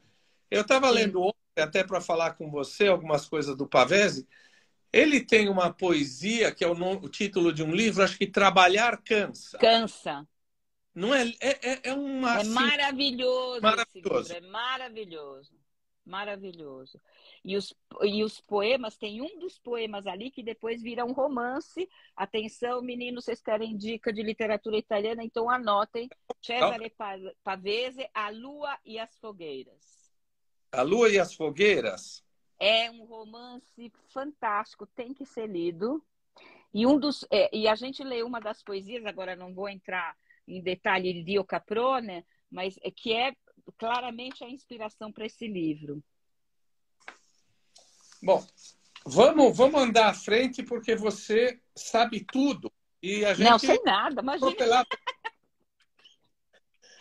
Eu estava lendo ontem, até para falar com você, algumas coisas do Pavese. Ele tem uma poesia, que é o título de um livro, acho que Trabalhar Cansa. Cansa. Não é? É maravilhoso esse livro, é maravilhoso. Maravilhoso. E os poemas, tem um dos poemas ali que depois vira um romance. Atenção, meninos, vocês querem dica de literatura italiana? Então anotem. Cesare Pavese, A Lua e as Fogueiras. A Lua e as Fogueiras? É um romance fantástico, tem que ser lido. E a gente lê uma das poesias, agora não vou entrar em detalhe de Dio Caprone, mas que é claramente a inspiração para esse livro. Bom, vamos andar à frente, porque você sabe tudo. E a gente não sei nada, imagina.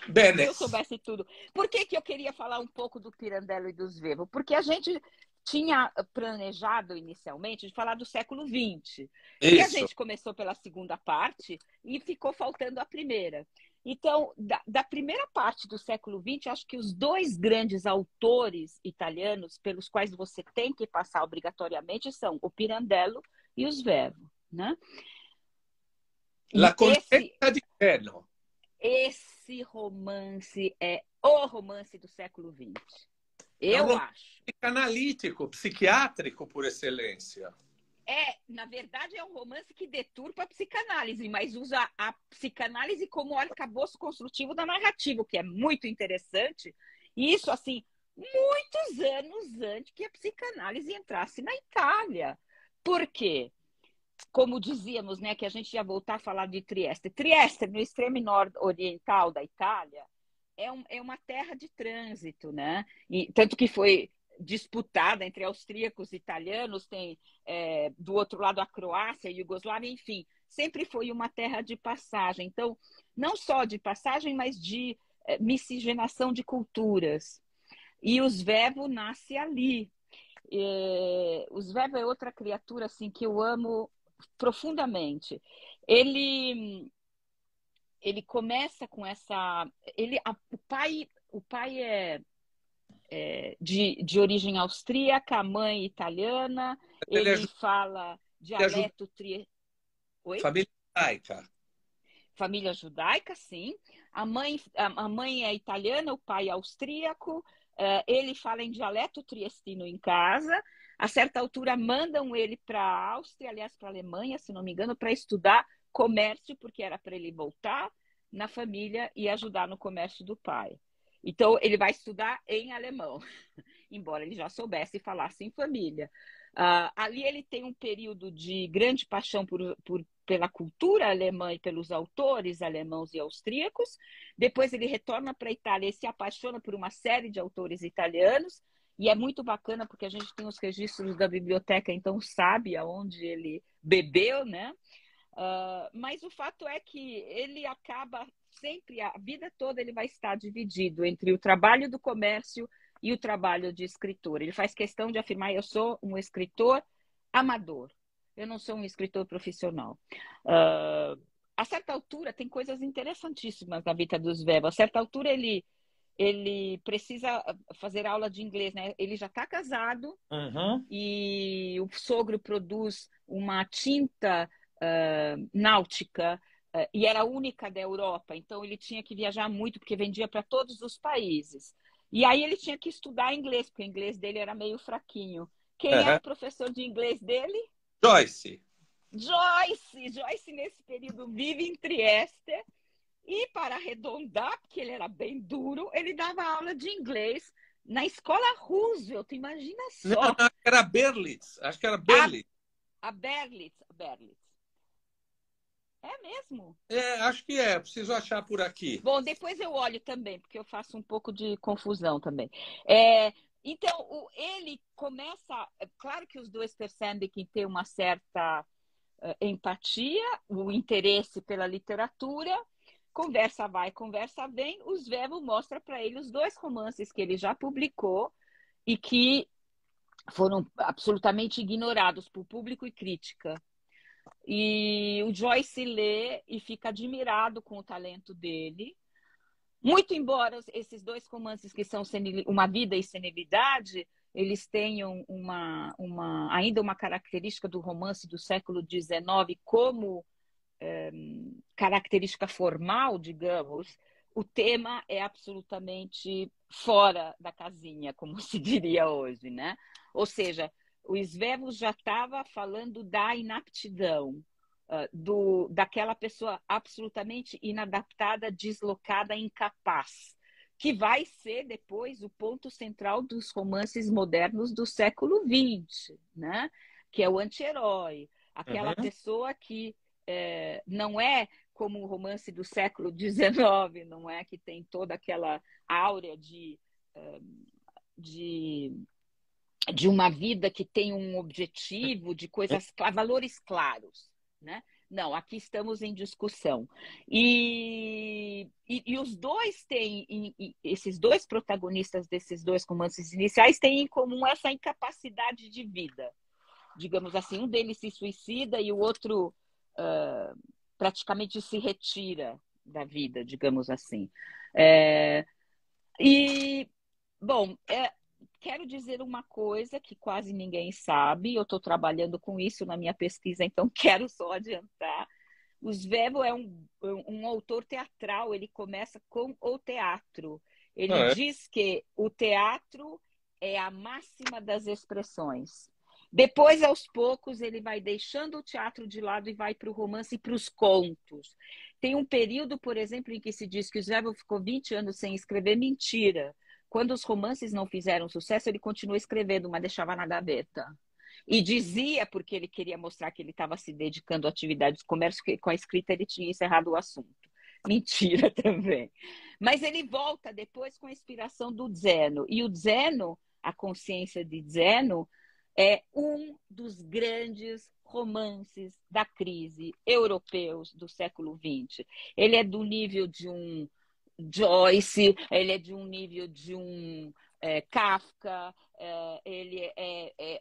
Bene. Se eu soubesse tudo. Por que eu queria falar um pouco do Pirandello e do Svevo? Porque a gente tinha planejado inicialmente de falar do século XX. E a gente começou pela segunda parte e ficou faltando a primeira. Então, da primeira parte do século XX, acho que os dois grandes autores italianos pelos quais você tem que passar obrigatoriamente são o Pirandello e o Svevo, né? La Contessa di Feno. Esse romance é o romance do século XX. Eu acho. Psicanalítico, psiquiátrico por excelência. Na verdade, é um romance que deturpa a psicanálise, mas usa a psicanálise como arcabouço construtivo da narrativa, o que é muito interessante. E isso, assim, muitos anos antes que a psicanálise entrasse na Itália. Por quê? Como dizíamos, né, que a gente ia voltar a falar de Trieste. Trieste, no extremo oriental da Itália, é uma terra de trânsito, né? E, tanto que foi disputada entre austríacos e italianos, tem do outro lado a Croácia, a Iugoslávia, enfim, sempre foi uma terra de passagem. Então, não só de passagem, mas de miscigenação de culturas. E o Svevo nasce ali. O Svevo é outra criatura assim, que eu amo profundamente. Ele começa com essa... o pai de origem austríaca, a mãe italiana, Ele é, ele fala dialeto Oi? família judaica. Família judaica, sim. A mãe é italiana, o pai é austríaco. Ele fala em dialeto triestino em casa. A certa altura mandam ele para a Áustria, aliás, para a Alemanha, se não me engano, para estudar comércio, porque era para ele voltar na família e ajudar no comércio do pai. Então, ele vai estudar em alemão, embora ele já soubesse e falasse em família. Ali ele tem um período de grande paixão pela cultura alemã e pelos autores alemãos e austríacos. Depois ele retorna para a Itália e se apaixona por uma série de autores italianos. E é muito bacana porque a gente tem os registros da biblioteca, então sabe aonde ele bebeu, né? Mas o fato é que ele acaba sempre, a vida toda, ele vai estar dividido entre o trabalho do comércio e o trabalho de escritor. Ele faz questão de afirmar: eu sou um escritor amador, eu não sou um escritor profissional. A certa altura, tem coisas interessantíssimas na vida do Svevo. A certa altura, ele precisa fazer aula de inglês, né? Ele já está casado e o sogro produz uma tinta náutica e era única da Europa, então ele tinha que viajar muito porque vendia para todos os países. E aí ele tinha que estudar inglês, porque o inglês dele era meio fraquinho. Quem era o professor de inglês dele? Joyce. Joyce, nesse período, vive em Trieste. E, para arredondar, porque ele era bem duro, ele dava aula de inglês na escola Roosevelt, imagina só. Não, era Berlitz. Acho que era Berlitz. A Berlitz. É mesmo? Acho que é. Preciso achar por aqui. Bom, depois eu olho também, porque eu faço um pouco de confusão também. Então, ele começa... Claro que os dois percebem que tem uma certa empatia, o interesse pela literatura. Conversa vai, conversa vem. O Svevo mostra para ele os dois romances que ele já publicou e que foram absolutamente ignorados por público e crítica. E o Joyce lê e fica admirado com o talento dele. Muito embora esses dois romances que são Uma Vida e Senilidade, eles tenham ainda uma característica do romance do século XIX como característica formal, digamos, o tema é absolutamente fora da casinha, como se diria hoje, né? Ou seja, o Svevo já estava falando da inaptidão, daquela pessoa absolutamente inadaptada, deslocada, incapaz, que vai ser depois o ponto central dos romances modernos do século XX, né? Que é o anti-herói, aquela pessoa que não é como o romance do século XIX, não é, que tem toda aquela áurea de uma vida que tem um objetivo, de coisas, valores claros, né? Não, aqui estamos em discussão. E os dois têm, esses dois protagonistas desses dois romances iniciais têm em comum essa incapacidade de vida. Digamos assim, um deles se suicida e o outro praticamente se retira da vida, digamos assim. Bom, quero dizer uma coisa que quase ninguém sabe, eu estou trabalhando com isso na minha pesquisa, então quero só adiantar. O Svevo é um autor teatral, ele começa com o teatro. Ele diz que o teatro é a máxima das expressões. Depois, aos poucos, ele vai deixando o teatro de lado e vai para o romance e para os contos. Tem um período, por exemplo, em que se diz que o Svevo ficou 20 anos sem escrever. Mentira. Quando os romances não fizeram sucesso, ele continuou escrevendo, mas deixava na gaveta. E dizia, porque ele queria mostrar que ele estava se dedicando à atividade de comércio, que com a escrita ele tinha encerrado o assunto. Mentira também. Mas ele volta depois com a inspiração do Zeno. E o Zeno, a consciência de Zeno, é um dos grandes romances da crise europeus do século XX. Ele é do nível de um Joyce, ele é de um nível de um Kafka, ele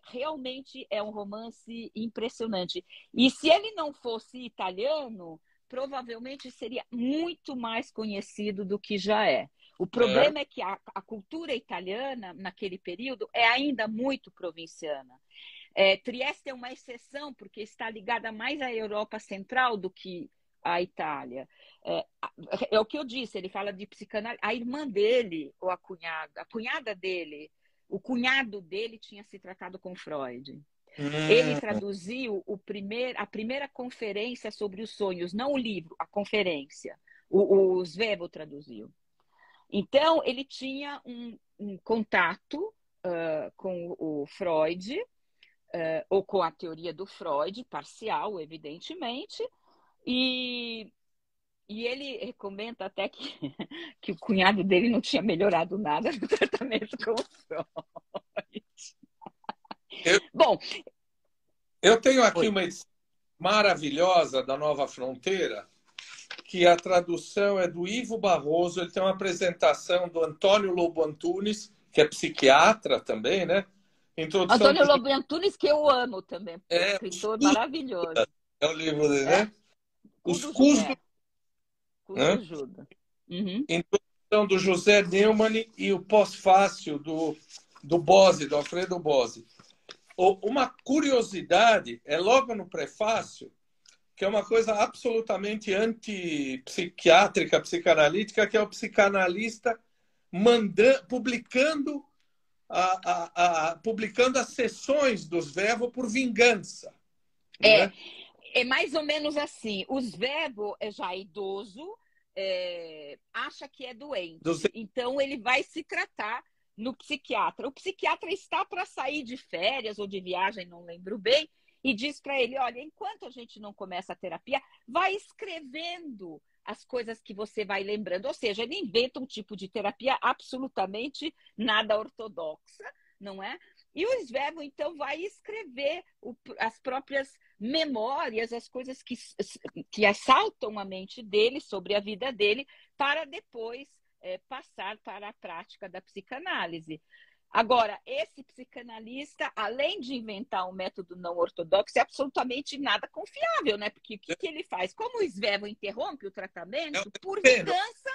realmente é um romance impressionante. E se ele não fosse italiano, provavelmente seria muito mais conhecido do que já é. O problema é que a cultura italiana, naquele período, é ainda muito provinciana. Trieste é uma exceção, porque está ligada mais à Europa Central do que à Itália. É o que eu disse, ele fala de psicanálise. A irmã dele, ou a cunhada dele, o cunhado dele tinha se tratado com Freud. Ele traduziu a primeira conferência sobre os sonhos, não o livro, a conferência. O Svevo traduziu. Então, ele tinha um contato com o Freud, ou com a teoria do Freud, parcial, evidentemente, e ele comenta até que o cunhado dele não tinha melhorado nada no tratamento com o Freud. Bom, eu tenho aqui uma edição maravilhosa da Nova Fronteira, que a tradução é do Ivo Barroso. Ele tem uma apresentação do Antônio Lobo Antunes, que é psiquiatra também, né? Introdução Antônio Lobo Antunes, que eu amo também, escritor maravilhoso. É o livro dele, né? Os Cus do Judas. Uhum. Introdução do José Neumann e o pós-fácil do Bose, do Alfredo Bose. Uma curiosidade, é logo no prefácio, que é uma coisa absolutamente antipsiquiátrica, psicanalítica, que é o psicanalista publicando as sessões dos Svevo por vingança. É mais ou menos assim. O Svevo é já idoso, acha que é doente. Então, ele vai se tratar no psiquiatra. O psiquiatra está para sair de férias ou de viagem, não lembro bem, e diz para ele, olha, enquanto a gente não começa a terapia, vai escrevendo as coisas que você vai lembrando. Ou seja, ele inventa um tipo de terapia absolutamente nada ortodoxa, não é? E o Svevo, então, vai escrever as próprias memórias, as coisas que assaltam a mente dele sobre a vida dele, para depois passar para a prática da psicanálise. Agora, esse psicanalista, além de inventar um método não ortodoxo, é absolutamente nada confiável, né? Porque o que ele faz? Como o Svevo interrompe o tratamento, por vingança,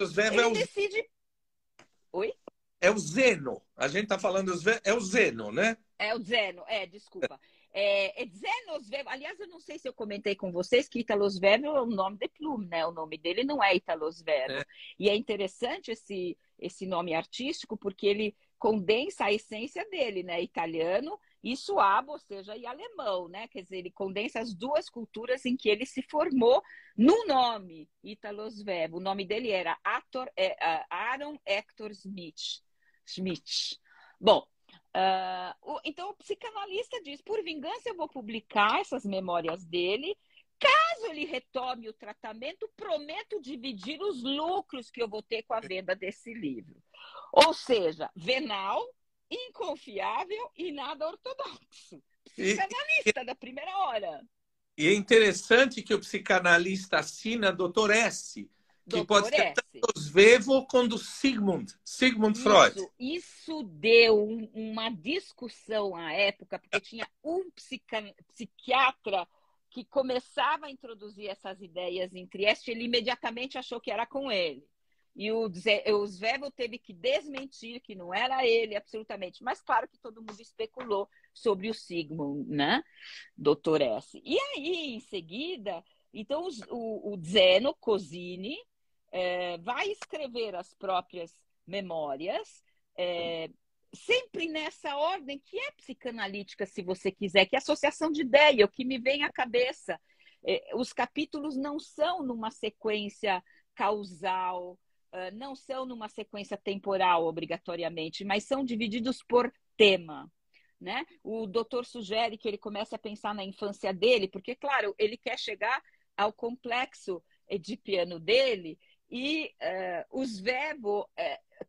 ele decide... Oi? É o Zeno. A gente está falando é o Zeno, né? É o Zeno, desculpa. Zeno Svevo. Aliás, eu não sei se eu comentei com vocês que Italo Svevo é o nome de plume, né? O nome dele não é Italo Svevo. E é interessante esse nome artístico porque ele condensa a essência dele, né? Italiano e suabo, ou seja, e alemão, né? Quer dizer, ele condensa as duas culturas em que ele se formou no nome Italo Svevo. O nome dele era Aaron Hector Schmidt. Bom, então o psicanalista diz, por vingança eu vou publicar essas memórias dele. Caso ele retome o tratamento, prometo dividir os lucros que eu vou ter com a venda desse livro. Ou seja, venal, inconfiável e nada ortodoxo. Psicanalista da primeira hora. E é interessante que o psicanalista assina Dr. S., que pode ser tanto Svevo quanto Sigmund Freud. Isso deu uma discussão à época, porque tinha um psiquiatra que começava a introduzir essas ideias em Trieste, ele imediatamente achou que era com ele. E o Svevo teve que desmentir que não era ele, absolutamente. Mas claro que todo mundo especulou sobre o Sigmund, né? Dr. S. E aí, em seguida, então o Zeno Cosini vai escrever as próprias memórias, sempre nessa ordem que é psicanalítica, se você quiser, que é associação de ideia, o que me vem à cabeça. Os capítulos não são numa sequência causal, não são numa sequência temporal, obrigatoriamente, mas são divididos por tema. Né? O doutor sugere que ele comece a pensar na infância dele, porque, claro, ele quer chegar ao complexo edipiano dele, e o Svevo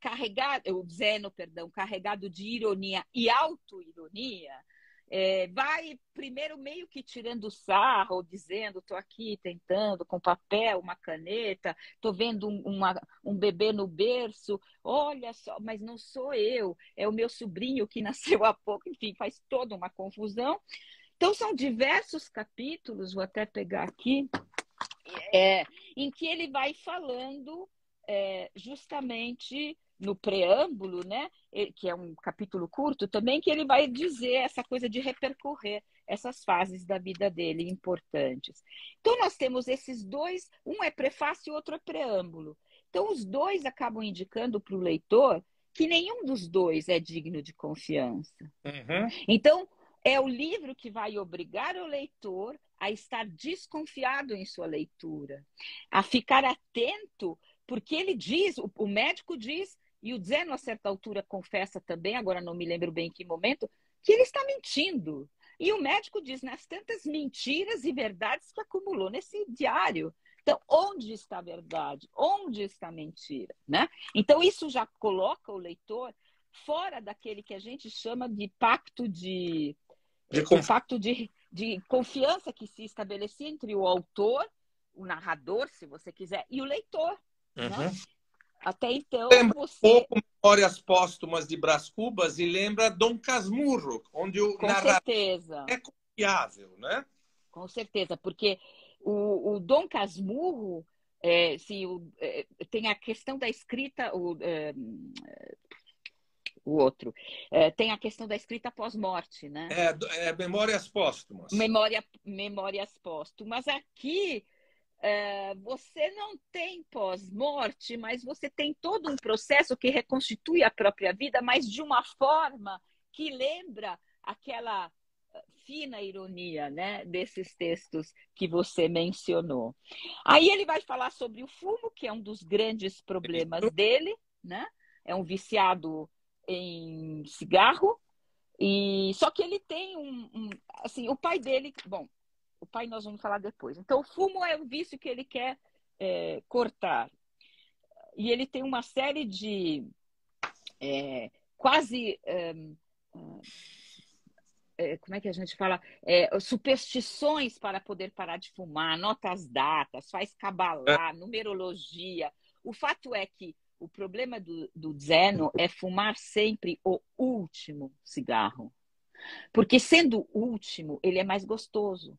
carregado de ironia e autoironia, vai primeiro meio que tirando sarro, dizendo, estou aqui tentando com papel, uma caneta, estou vendo um bebê no berço, olha só, mas não sou eu, é o meu sobrinho que nasceu há pouco, enfim, faz toda uma confusão. Então são diversos capítulos, vou até pegar aqui, em que ele vai falando justamente no preâmbulo, né, que é um capítulo curto também, que ele vai dizer essa coisa de repercorrer essas fases da vida dele importantes. Então, nós temos esses dois, um é prefácio e outro é preâmbulo. Então, os dois acabam indicando para o leitor que nenhum dos dois é digno de confiança. Uhum. Então, é o livro que vai obrigar o leitor a estar desconfiado em sua leitura, a ficar atento, porque ele diz, o médico diz, e o Zeno, a certa altura, confessa também, agora não me lembro bem em que momento, que ele está mentindo. E o médico diz, nas tantas mentiras e verdades que acumulou nesse diário. Então, onde está a verdade? Onde está a mentira? Né? Então, isso já coloca o leitor fora daquele que a gente chama de pacto de confiança que se estabelecia entre o autor, o narrador, se você quiser, e o leitor. Uhum. Né? Até então, lembra você... um pouco Memórias Póstumas de Brás Cubas e lembra Dom Casmurro, onde o narrador é confiável, né? Com certeza, porque o Dom Casmurro, tem a questão da escrita, o outro, tem a questão da escrita pós-morte, né? Memórias Póstumas. Memórias póstumas. Aqui, você não tem pós-morte, mas você tem todo um processo que reconstitui a própria vida, mas de uma forma que lembra aquela fina ironia, né, desses textos que você mencionou. Aí ele vai falar sobre o fumo, que é um dos grandes problemas dele, né? É um viciado em cigarro, e só que ele tem assim, o pai dele, bom, o pai nós vamos falar depois. Então, o fumo é o vício que ele quer cortar. E ele tem uma série de quase... como é que a gente fala? Superstições para poder parar de fumar, anota as datas, faz cabalá, numerologia. O fato é que o problema do Zeno é fumar sempre o último cigarro. Porque sendo o último, ele é mais gostoso.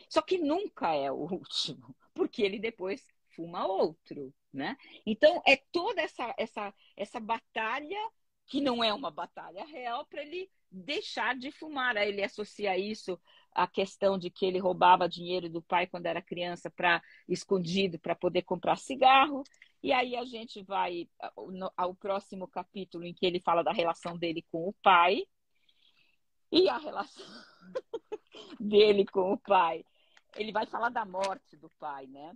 Só que nunca é o último, porque ele depois fuma outro, né? Então, é toda essa batalha, que não é uma batalha real, para ele deixar de fumar. Aí ele associa isso à questão de que ele roubava dinheiro do pai quando era criança, escondido, para poder comprar cigarro. E aí a gente vai ao próximo capítulo, em que ele fala da relação dele com o pai. E a relação dele com o pai, ele vai falar da morte do pai, né?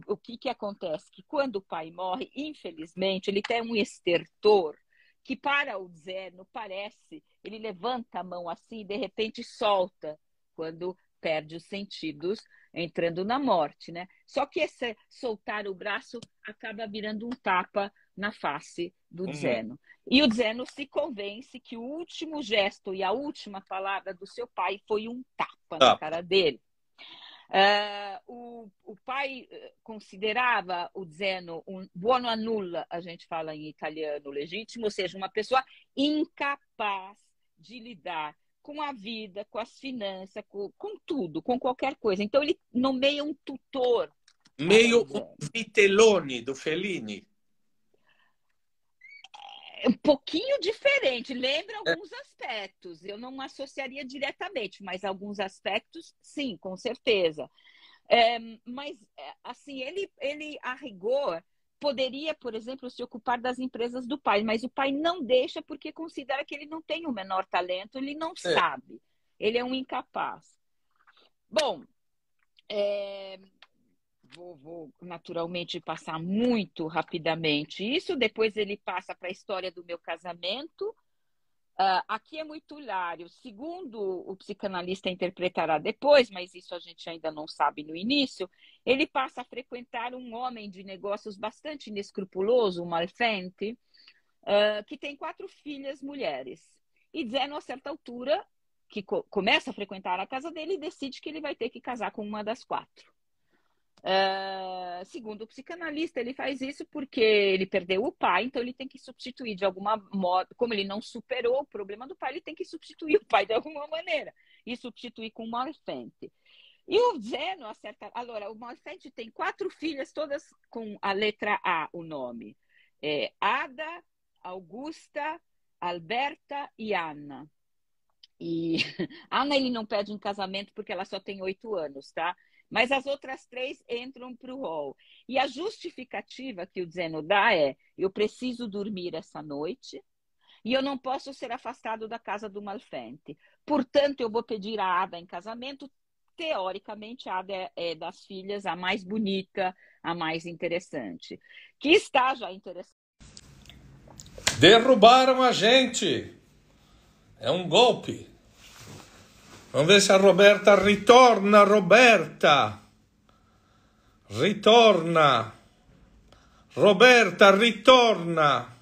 O que acontece? Que quando o pai morre, infelizmente, ele tem um estertor que para o Zeno parece, ele levanta a mão assim e de repente solta quando perde os sentidos, entrando na morte, né? Só que esse soltar o braço acaba virando um tapa na face do Zeno. E o Zeno se convence que o último gesto e a última palavra do seu pai foi um tapa na cara dele. O pai considerava o Zeno um buono a nulla, a gente fala em italiano legítimo, ou seja, uma pessoa incapaz de lidar com a vida, com as finanças, com tudo, com qualquer coisa. Então ele nomeia um tutor. Meio um Vitelloni do Fellini. Um pouquinho diferente, lembra alguns aspectos. Eu não associaria diretamente, mas alguns aspectos, sim, com certeza. Mas, assim, ele, a rigor, poderia, por exemplo, se ocupar das empresas do pai, mas o pai não deixa porque considera que ele não tem o menor talento, ele não sabe, ele é um incapaz. Bom, vou naturalmente passar muito rapidamente isso, depois ele passa para a história do meu casamento. Aqui é muito hilário. Segundo o psicanalista interpretará depois, mas isso a gente ainda não sabe no início, ele passa a frequentar um homem de negócios bastante inescrupuloso, um Malfente, que tem 4 filhas mulheres. E Zeno, a certa altura, que começa a frequentar a casa dele e decide que ele vai ter que casar com uma das 4. Segundo o psicanalista, ele faz isso porque ele perdeu o pai, então ele tem que substituir de alguma modo, como ele não superou o problema do pai, ele tem que substituir o pai de alguma maneira e substituir com um Malfente. E o Zeno acerta. Allora, o Malfatti tem 4 filhas, todas com a letra A, o nome. Ada, Augusta, Alberta e Anna. E Anna ele não pede em casamento porque ela só tem 8 anos, tá? Mas as outras 3 entram para o rol. E a justificativa que o Zeno dá é: eu preciso dormir essa noite e eu não posso ser afastado da casa do Malfatti. Portanto, eu vou pedir a Ada em casamento. Teoricamente, a Ada é das filhas a mais bonita, a mais interessante. Que está já interessante. Derrubaram a gente. É um golpe. Vamos ver se a Roberta ritorna, Roberta. Ritorna. Roberta, ritorna.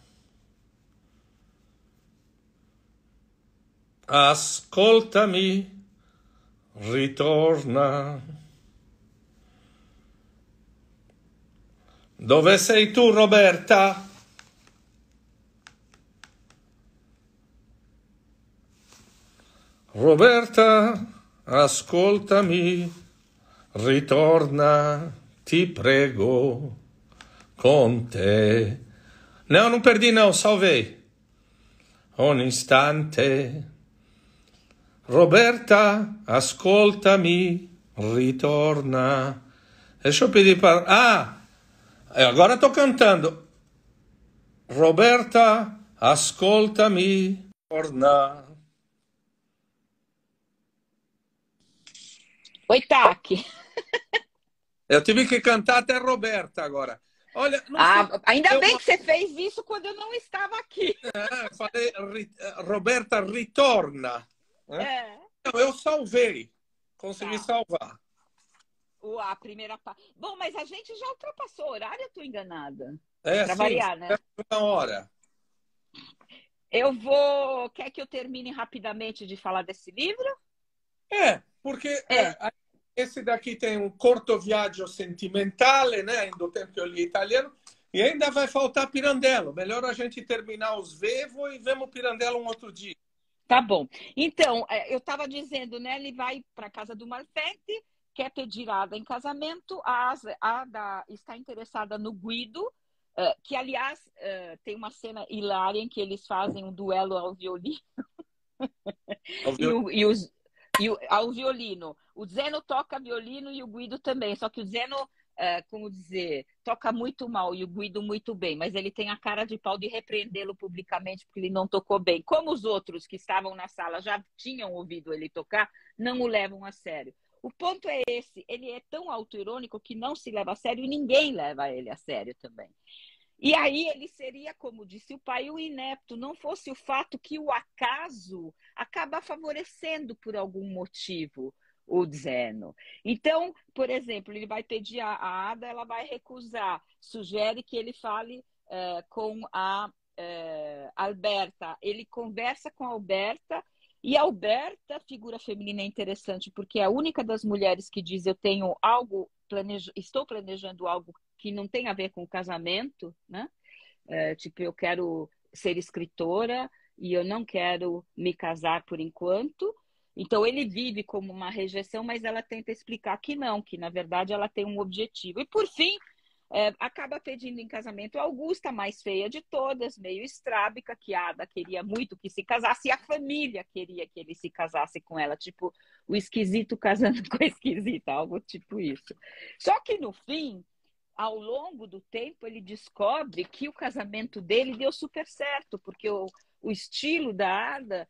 Ascoltami. Ritorna. Dove sei tu, Roberta? Roberta, ascoltami, ritorna, ti prego, con te. Não, não perdi não, salvei. Un istante. Roberta, ascoltami, ritorna. Deixa eu pedir para... agora estou cantando. Roberta, ascoltami, ritorna. Oi, Tac. Eu tive que cantar até Roberta agora. Olha, não sei, ainda bem que você fez isso quando eu não estava aqui. Falei, Roberta, ritorna. Não, eu salvei. Consegui salvar. A primeira parte. Bom, mas a gente já ultrapassou o horário, eu estou enganada. Para variar, né? Uma hora. Quer que eu termine rapidamente de falar desse livro? Porque esse daqui tem um corto viaggio sentimentale, né? Do tempo que eu li italiano. E ainda vai faltar Pirandello. Melhor a gente terminar os Vevo e vemos Pirandello um outro dia. Tá bom. Então, eu estava dizendo, né? Ele vai para a casa do Malfatti, quer pedir a Ada em casamento. A Ada está interessada no Guido, que, aliás, tem uma cena hilária em que eles fazem um duelo ao violino. Ao violino. O Zeno toca violino e o Guido também. Só que o Zeno, como dizer, toca muito mal e o Guido muito bem. Mas ele tem a cara de pau de repreendê-lo publicamente porque ele não tocou bem. Como os outros que estavam na sala já tinham ouvido ele tocar, não o levam a sério. O ponto é esse. Ele é tão autoirônico que não se leva a sério e ninguém leva ele a sério também. E aí ele seria, como disse o pai, o inepto, não fosse o fato que o acaso acaba favorecendo por algum motivo o Zeno. Então, por exemplo, ele vai pedir a Ada, ela vai recusar, sugere que ele fale com a Alberta. Ele conversa com a Alberta, e a Alberta, figura feminina interessante, porque é a única das mulheres que diz: eu tenho algo, estou planejando algo que não tem a ver com o casamento, né? Tipo, eu quero ser escritora e eu não quero me casar por enquanto. Então, ele vive como uma rejeição, mas ela tenta explicar que não, que na verdade ela tem um objetivo. E, por fim, acaba pedindo em casamento a Augusta, a mais feia de todas, meio estrábica, que a Ada queria muito que se casasse, e a família queria que ele se casasse com ela, tipo, o esquisito casando com a esquisita, algo tipo isso. Só que, no fim, ao longo do tempo, ele descobre que o casamento dele deu super certo, porque o estilo da Ada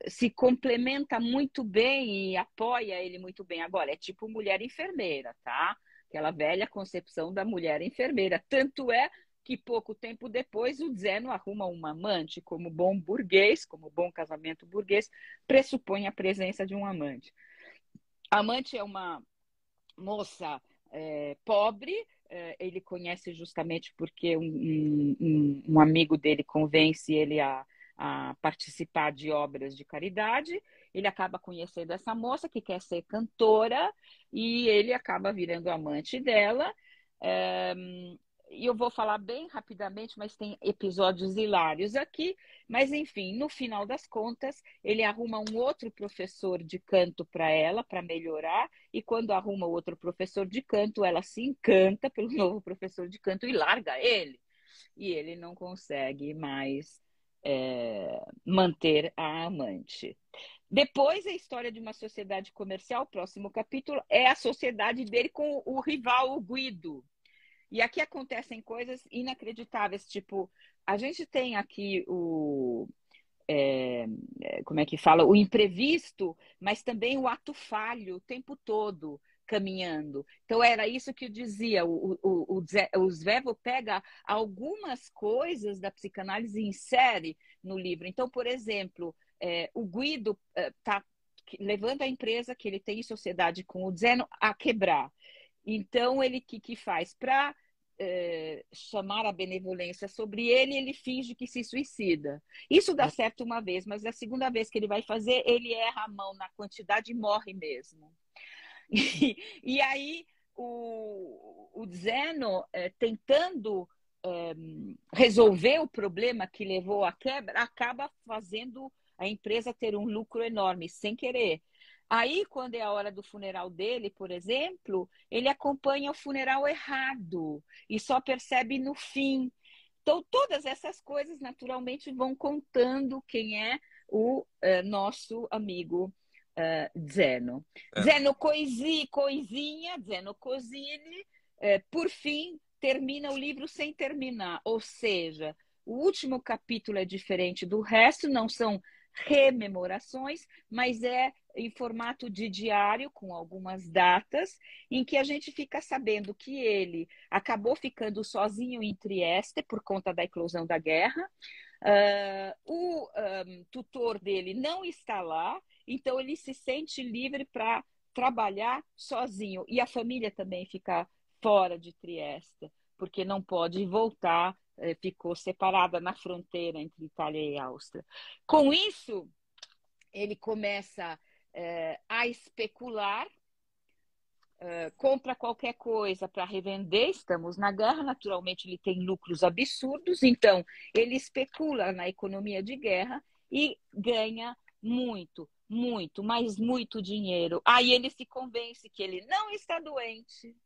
se complementa muito bem e apoia ele muito bem. Agora, é tipo mulher enfermeira, tá? Aquela velha concepção da mulher enfermeira. Tanto é que pouco tempo depois o Zeno arruma uma amante, como bom burguês, como bom casamento burguês, pressupõe a presença de um amante. A amante é uma moça pobre, ele conhece justamente porque um amigo dele convence ele a participar de obras de caridade. Ele acaba conhecendo essa moça que quer ser cantora e ele acaba virando amante dela. E eu vou falar bem rapidamente, mas tem episódios hilários aqui. Mas, enfim, no final das contas, ele arruma um outro professor de canto para ela, para melhorar. E quando arruma outro professor de canto, ela se encanta pelo novo professor de canto e larga ele. E ele não consegue mais manter a amante. Depois, a história de uma sociedade comercial, o próximo capítulo, é a sociedade dele com o rival, o Guido. E aqui acontecem coisas inacreditáveis, tipo, a gente tem aqui como é que fala? O imprevisto, mas também o ato falho o tempo todo caminhando. Então, era isso que eu dizia. O Svevo pega algumas coisas da psicanálise e insere no livro. Então, por exemplo, o Guido está levando a empresa que ele tem em sociedade com o Zeno a quebrar. Então, ele que faz? Para chamar a benevolência sobre ele, ele finge que se suicida. Isso dá certo uma vez, mas a segunda vez que ele vai fazer, ele erra a mão na quantidade e morre mesmo. E aí, o Zeno, tentando resolver o problema que levou à quebra, acaba fazendo a empresa ter um lucro enorme, sem querer. Aí, quando é a hora do funeral dele, por exemplo, ele acompanha o funeral errado e só percebe no fim. Então, todas essas coisas, naturalmente, vão contando quem é o nosso amigo Zeno. Zeno Coisinha, Zeno Cosini, por fim, termina o livro sem terminar. Ou seja, o último capítulo é diferente do resto, não são rememorações, mas é em formato de diário, com algumas datas, em que a gente fica sabendo que ele acabou ficando sozinho em Trieste por conta da eclosão da guerra. O tutor dele não está lá, então ele se sente livre para trabalhar sozinho. E a família também fica fora de Trieste, porque não pode voltar, ficou separada na fronteira entre Itália e Áustria. Com isso, ele começa a especular, compra qualquer coisa para revender. Estamos na guerra, naturalmente ele tem lucros absurdos, então ele especula na economia de guerra e ganha muito, muito, mas muito dinheiro. Aí ele se convence que ele não está doente.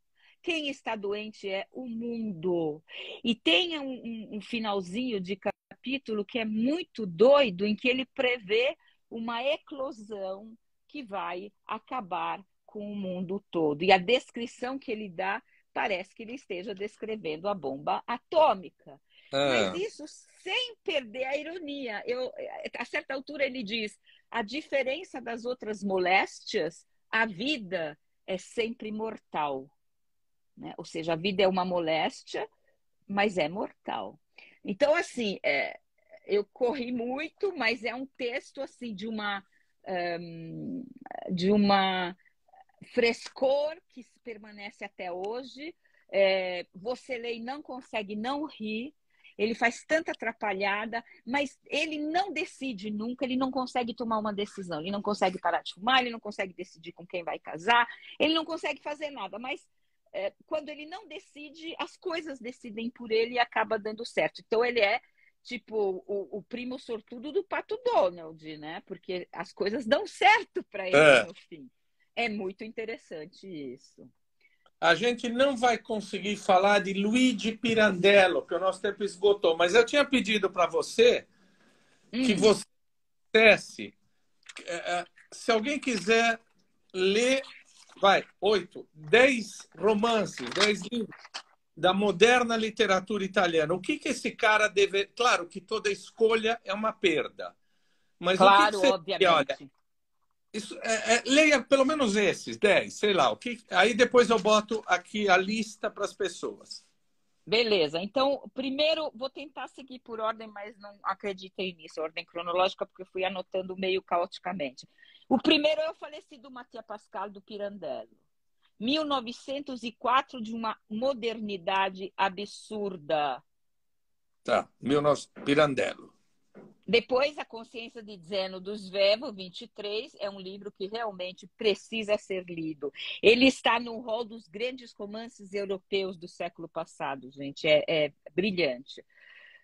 Quem está doente é o mundo. E tem um finalzinho de capítulo que é muito doido, em que ele prevê uma eclosão que vai acabar com o mundo todo. E a descrição que ele dá parece que ele esteja descrevendo a bomba atômica. Mas isso sem perder a ironia. A certa altura ele diz, a diferença das outras moléstias, a vida é sempre mortal. Né? Ou seja, a vida é uma moléstia, mas é mortal. Então, assim, eu corri muito, mas é um texto assim de uma frescor que permanece até hoje. Você lê e não consegue não rir. Ele faz tanta atrapalhada, mas ele não decide nunca, ele não consegue tomar uma decisão, ele não consegue parar de fumar, ele não consegue decidir com quem vai casar, ele não consegue fazer nada, mas quando ele não decide, as coisas decidem por ele e acaba dando certo. Então ele é tipo o primo sortudo do Pato Donald, né? Porque as coisas dão certo para ele no fim. É muito interessante isso. A gente não vai conseguir falar de Luigi Pirandello, porque o nosso tempo esgotou, mas eu tinha pedido para você que você dissesse, se alguém quiser ler, 10 romances, 10 livros da moderna literatura italiana, o que esse cara deve... Claro que toda escolha é uma perda, mas claro, o que você... obviamente. Olha, leia pelo menos esses 10, sei lá. Aí depois eu boto aqui a lista para as pessoas. Beleza. Então, primeiro, vou tentar seguir por ordem, mas não acreditem nisso, ordem cronológica, porque eu fui anotando meio caoticamente. O primeiro é o falecido Mattia Pascal do Pirandello. 1904, de uma modernidade absurda. Tá, Pirandello. Depois, A Consciência de Zeno do Svevo, 23, é um livro que realmente precisa ser lido. Ele está no rol dos grandes romances europeus do século passado, gente. É brilhante.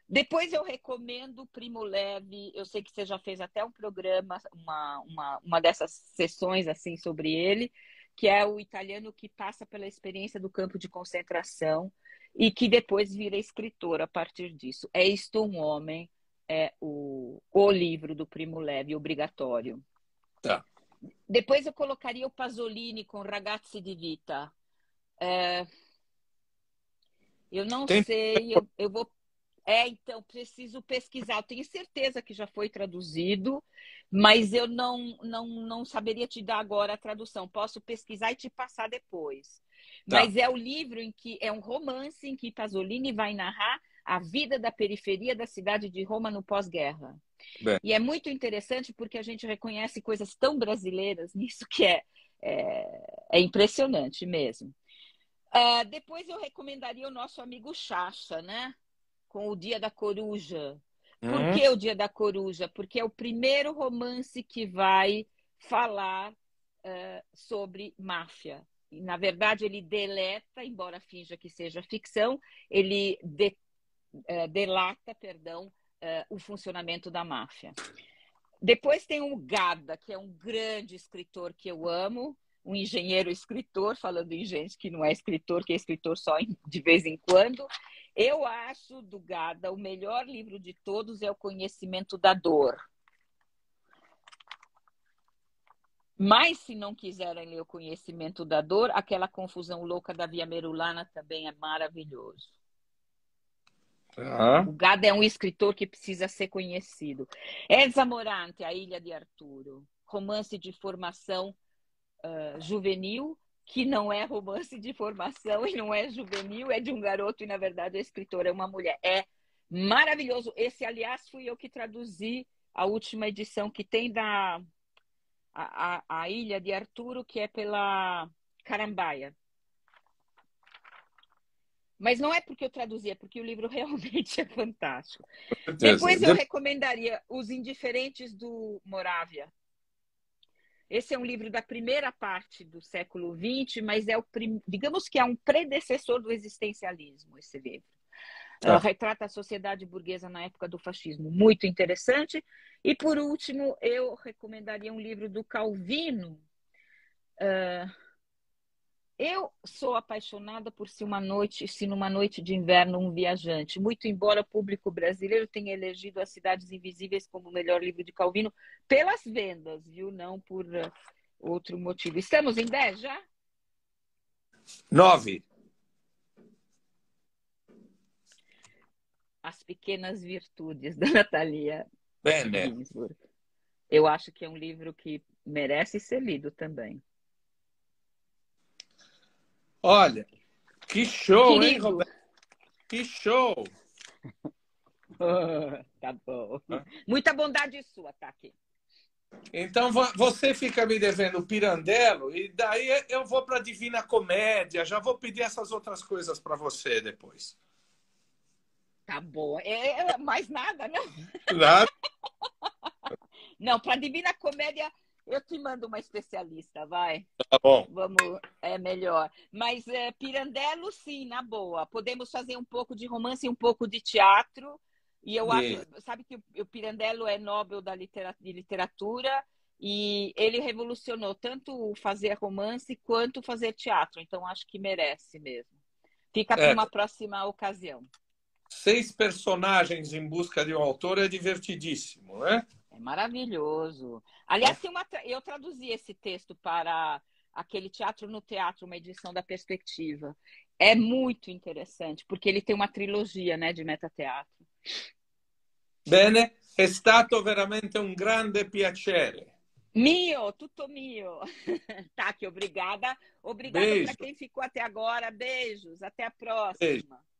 Depois eu recomendo Primo Levi. Eu sei que você já fez até um programa, uma dessas sessões assim sobre ele, que é o italiano que passa pela experiência do campo de concentração e que depois vira escritor a partir disso. É Isto um Homem, é o livro do Primo Levi, obrigatório. Tá. Depois eu colocaria o Pasolini com Ragazzi di Vita. Eu não sei, eu vou... então, preciso pesquisar. Eu tenho certeza que já foi traduzido, mas eu não saberia te dar agora a tradução. Posso pesquisar e te passar depois. Tá. Mas é o livro em que é um romance em que Pasolini vai narrar a vida da periferia da cidade de Roma no pós-guerra. E é muito interessante porque a gente reconhece coisas tão brasileiras nisso que é impressionante mesmo. Depois eu recomendaria o nosso amigo Chacha, né? Com O Dia da Coruja. Por que O Dia da Coruja? Porque é o primeiro romance que vai falar sobre máfia. E, na verdade, ele deleta, embora finja que seja ficção, ele delata, o funcionamento da máfia. Depois tem o Gada, que é um grande escritor que eu amo, um engenheiro escritor, falando em gente que não é escritor, que é escritor só de vez em quando. Eu acho, do Gada, o melhor livro de todos é O Conhecimento da Dor. Mas, se não quiserem ler O Conhecimento da Dor, aquela Confusão Louca da Via Merulana também é maravilhoso. O Gada é um escritor que precisa ser conhecido. Elsa Morante, A Ilha de Arturo. Romance de formação juvenil, que não é romance de formação e não é juvenil, é de um garoto e, na verdade, a escritora é uma mulher. É maravilhoso. Esse, aliás, fui eu que traduzi a última edição que tem da a Ilha de Arturo, que é pela Carambaia. Mas não é porque eu traduzi, é porque o livro realmente é fantástico. Depois eu recomendaria Os Indiferentes do Moravia. Esse é um livro da primeira parte do século XX, mas digamos que é um predecessor do existencialismo, esse livro. Retrata a sociedade burguesa na época do fascismo. Muito interessante. E, por último, eu recomendaria um livro do Calvino. Eu sou apaixonada por Se numa Noite de Inverno um Viajante. Muito embora o público brasileiro tenha elegido As Cidades Invisíveis como o melhor livro de Calvino pelas vendas, viu? Não por outro motivo. Estamos em 10 já? 9. As Pequenas Virtudes, da Natalia Ginsburg. Eu acho que é um livro que merece ser lido também. Olha, que show, Querido. Hein, Roberto? Que show! Tá bom. Muita bondade sua, tá aqui. Então, você fica me devendo o Pirandello e daí eu vou para a Divina Comédia. Já vou pedir essas outras coisas para você depois. Tá bom. Mais nada, não? Nada. Não, para Divina Comédia eu te mando uma especialista, vai. Tá bom. É melhor. Mas Pirandello, sim, na boa. Podemos fazer um pouco de romance e um pouco de teatro. E eu acho, sabe que o Pirandello é Nobel de literatura e ele revolucionou tanto fazer romance quanto fazer teatro. Então acho que merece mesmo. Fica para uma próxima ocasião. 6 personagens em busca de um autor é divertidíssimo, né? É maravilhoso. Aliás, eu traduzi esse texto para aquele Teatro no Teatro, uma edição da Perspectiva. É muito interessante, porque ele tem uma trilogia, né, de metateatro. Bene, è stato veramente un grande piacere. Mio, tutto mio. Tá, que obrigada. Obrigada para quem ficou até agora. Beijos, até a próxima. Beijo.